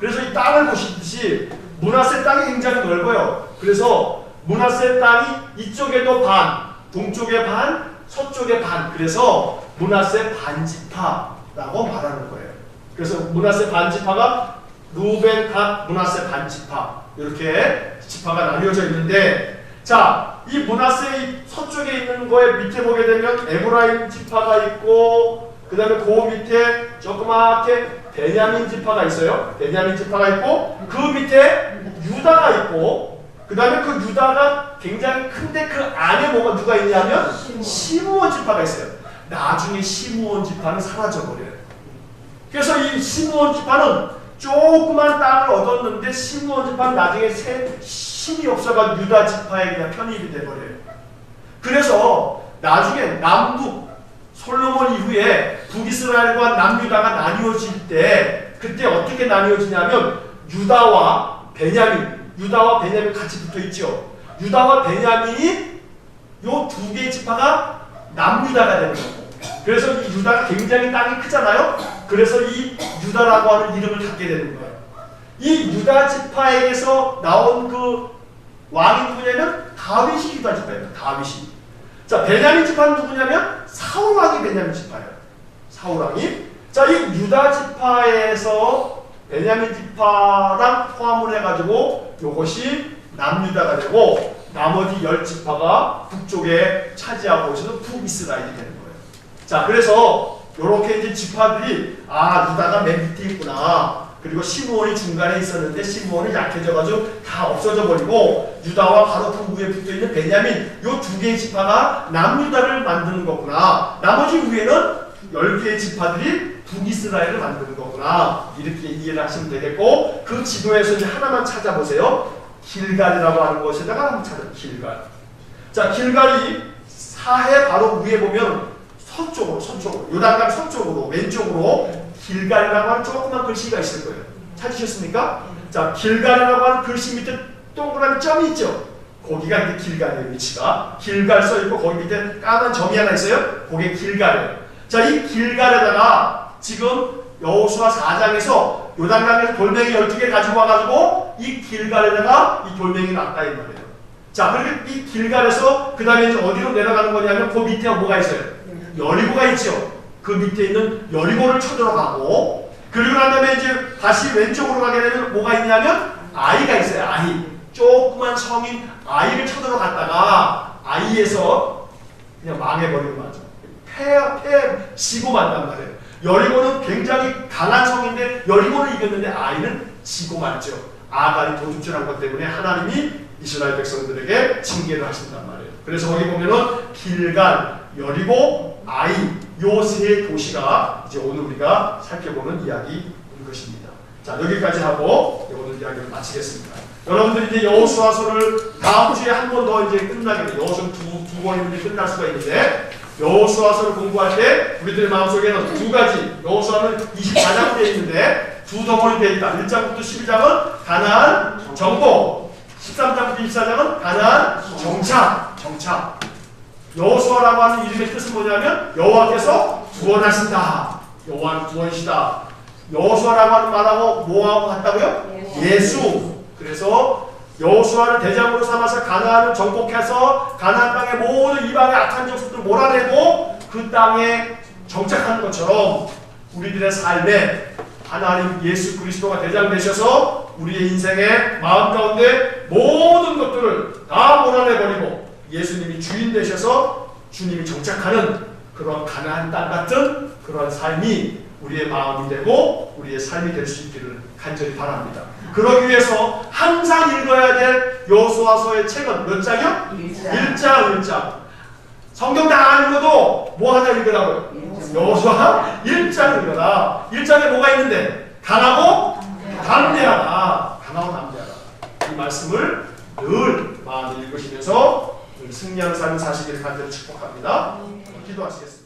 그래서 이 땅을 보시듯이 문하세 땅이 굉장히 넓어요. 그래서 문하세 땅이 이쪽에도 반, 동쪽에 반, 서쪽에 반. 그래서 문하세 반지파라고 말하는 거예요. 그래서 문하세 반지파가 루벤, 갓, 문하세 반지파 이렇게 지파가 나뉘어져 있는데, 자, 이 문하세 서쪽에 있는 거에 밑에 보게 되면 에브라임 지파가 있고, 그 다음에 그 밑에 조그맣게 베냐민 지파가 있어요. 베냐민 지파가 있고, 그 밑에 유다가 있고, 그 다음에 그 유다가 굉장히 큰데 그 안에 뭐가 누가 있냐면 시므온 지파가 있어요. 나중에 시므온 지파는 사라져버려요. 그래서 이 시므온 지파는 조그만 땅을 얻었는데 시므온 지파는 나중에 힘이 없어가 유다 지파에 그냥 편입이 돼버려요. 그래서 나중에 남북 솔로몬 이후에 북이스라엘과 남유다가 나뉘어질 때 그때 어떻게 나뉘어지냐면 유다와 베냐민 같이 붙어 있죠. 유다와 베냐민이 요 두 개의 지파가 남유다가 되는 거고. 그래서 이 유다가 굉장히 땅이 크잖아요. 그래서 이 유다라고 하는 이름을 갖게 되는 거예요. 이 유다 지파에게서 나온 그 왕이 누구냐면 다윗이 유다 지파예요. 다윗이. 자, 베냐민 지파는 누구냐면 사울 왕이 베냐민 지파예요. 사울 왕이. 자, 이 유다 지파에서 베냐민 지파랑 포함을 해가지고 요것이 남유다가 되고 나머지 10지파가 북쪽에 차지하고 있어서 북이스라엘이 되는 거예요. 자, 그래서 요렇게 이제 지파들이 유다가 맨 밑에 있구나. 그리고 시므온이 중간에 있었는데 시므온이 약해져가지고 다 없어져 버리고 유다와 바로 그 위에 붙어있는 베냐민 요 두 개의 지파가 남유다를 만드는 거구나. 나머지 위에는 10개의 지파들이 북이스라엘을 만드는 거구나. 이렇게 이해를 하시면 되겠고, 그 지도에서 이제 하나만 찾아보세요. 길갈이라고 하는 곳에다가 한번 찾아보세요. 길갈. 자, 길갈이 사해 바로 위에 보면 서쪽으로 요단강 서쪽으로 왼쪽으로 길갈이라고 하는 조그만 글씨가 있을 거예요. 찾으셨습니까? 자, 길갈이라고 하는 글씨 밑에 동그라미 점이 있죠. 거기가 이제 길갈의 위치가. 길갈 써있고 거기 밑에 까만 점이 하나 있어요. 그게 길갈이에요. 자, 이 길갈에다가 지금 여호수아 4장에서 요단강에서 돌멩이 12개 가지고 와가지고 이 길갈에다가 이 돌멩이를 놨다 이 말이에요. 자, 그리고 이 길갈에서 그 다음에 이제 어디로 내려가는 거냐면 그 밑에 뭐가 있어요? 여리고가 있죠. 그 밑에 있는 여리고를 쳐들어가고, 그리고 난 다음에 이제 다시 왼쪽으로 가게 되면 뭐가 있냐면 아이가 있어요. 아이. 조그만 성인 아이를 쳐들어갔다가 아이에서 그냥 망해버리고 마죠. 패 지고 만단 말이에요. 여리고는 굉장히 강한 성인데 여리고를 이겼는데 아이는 지고 말죠. 아갈이 도둑질한 것 때문에 하나님이 이스라엘 백성들에게 징계를 하신단 말이에요. 그래서 거기 보면은 길갈, 여리고, 아이 요 세 도시가 이제 오늘 우리가 살펴보는 이야기인 것입니다. 자, 여기까지 하고 오늘 이야기를 마치겠습니다. 여러분들이 이제 여호수아서를 다음 주에 한 번 더 이제 끝나게 돼요. 여호수아는 두 번이면 끝날 수가 있는데, 여호수아서를 공부할 때 우리들의 마음속에는 두 가지, 여호수아는 24장 되어 있는데 두 덩어리 되어 있다. 1장부터 12장은 가나안 정복, 13장부터 24장은 가나안 정착. 여호수아라고 하는 이름의 뜻은 뭐냐면 여호와께서 구원하신다. 여호와는 구원이시다. 여호수아라고 하는 말하고 뭐하고 같다고요? 예수. 그래서 여호수아를 대장으로 삼아서 가나안을 정복해서 가나안 땅의 모든 이방의 악한 족속들을 몰아내고 그 땅에 정착하는 것처럼 우리들의 삶에 하나님 예수 그리스도가 대장 되셔서 우리의 인생의 마음 가운데 모든 것들을 다 몰아내버리고 예수님이 주인 되셔서 주님이 정착하는 그런 가나안 땅 같은 그런 삶이 우리의 마음이 되고 우리의 삶이 될 수 있기를 간절히 바랍니다. 그러기 위해서 항상 읽어야 될 여호수아서의 책은 몇 장이요? 1장. 성경 다 안 읽어도 뭐 하나 읽으라고요? 여호수아 1장 읽어라. 1장에 뭐가 있는데? 강하고 담대하라. 강하고 담대하라. 이 말씀을 늘 마음에 읽으시면서 승리하는 삶을 사시기를 간절히 축복합니다. 기도하시겠습니다.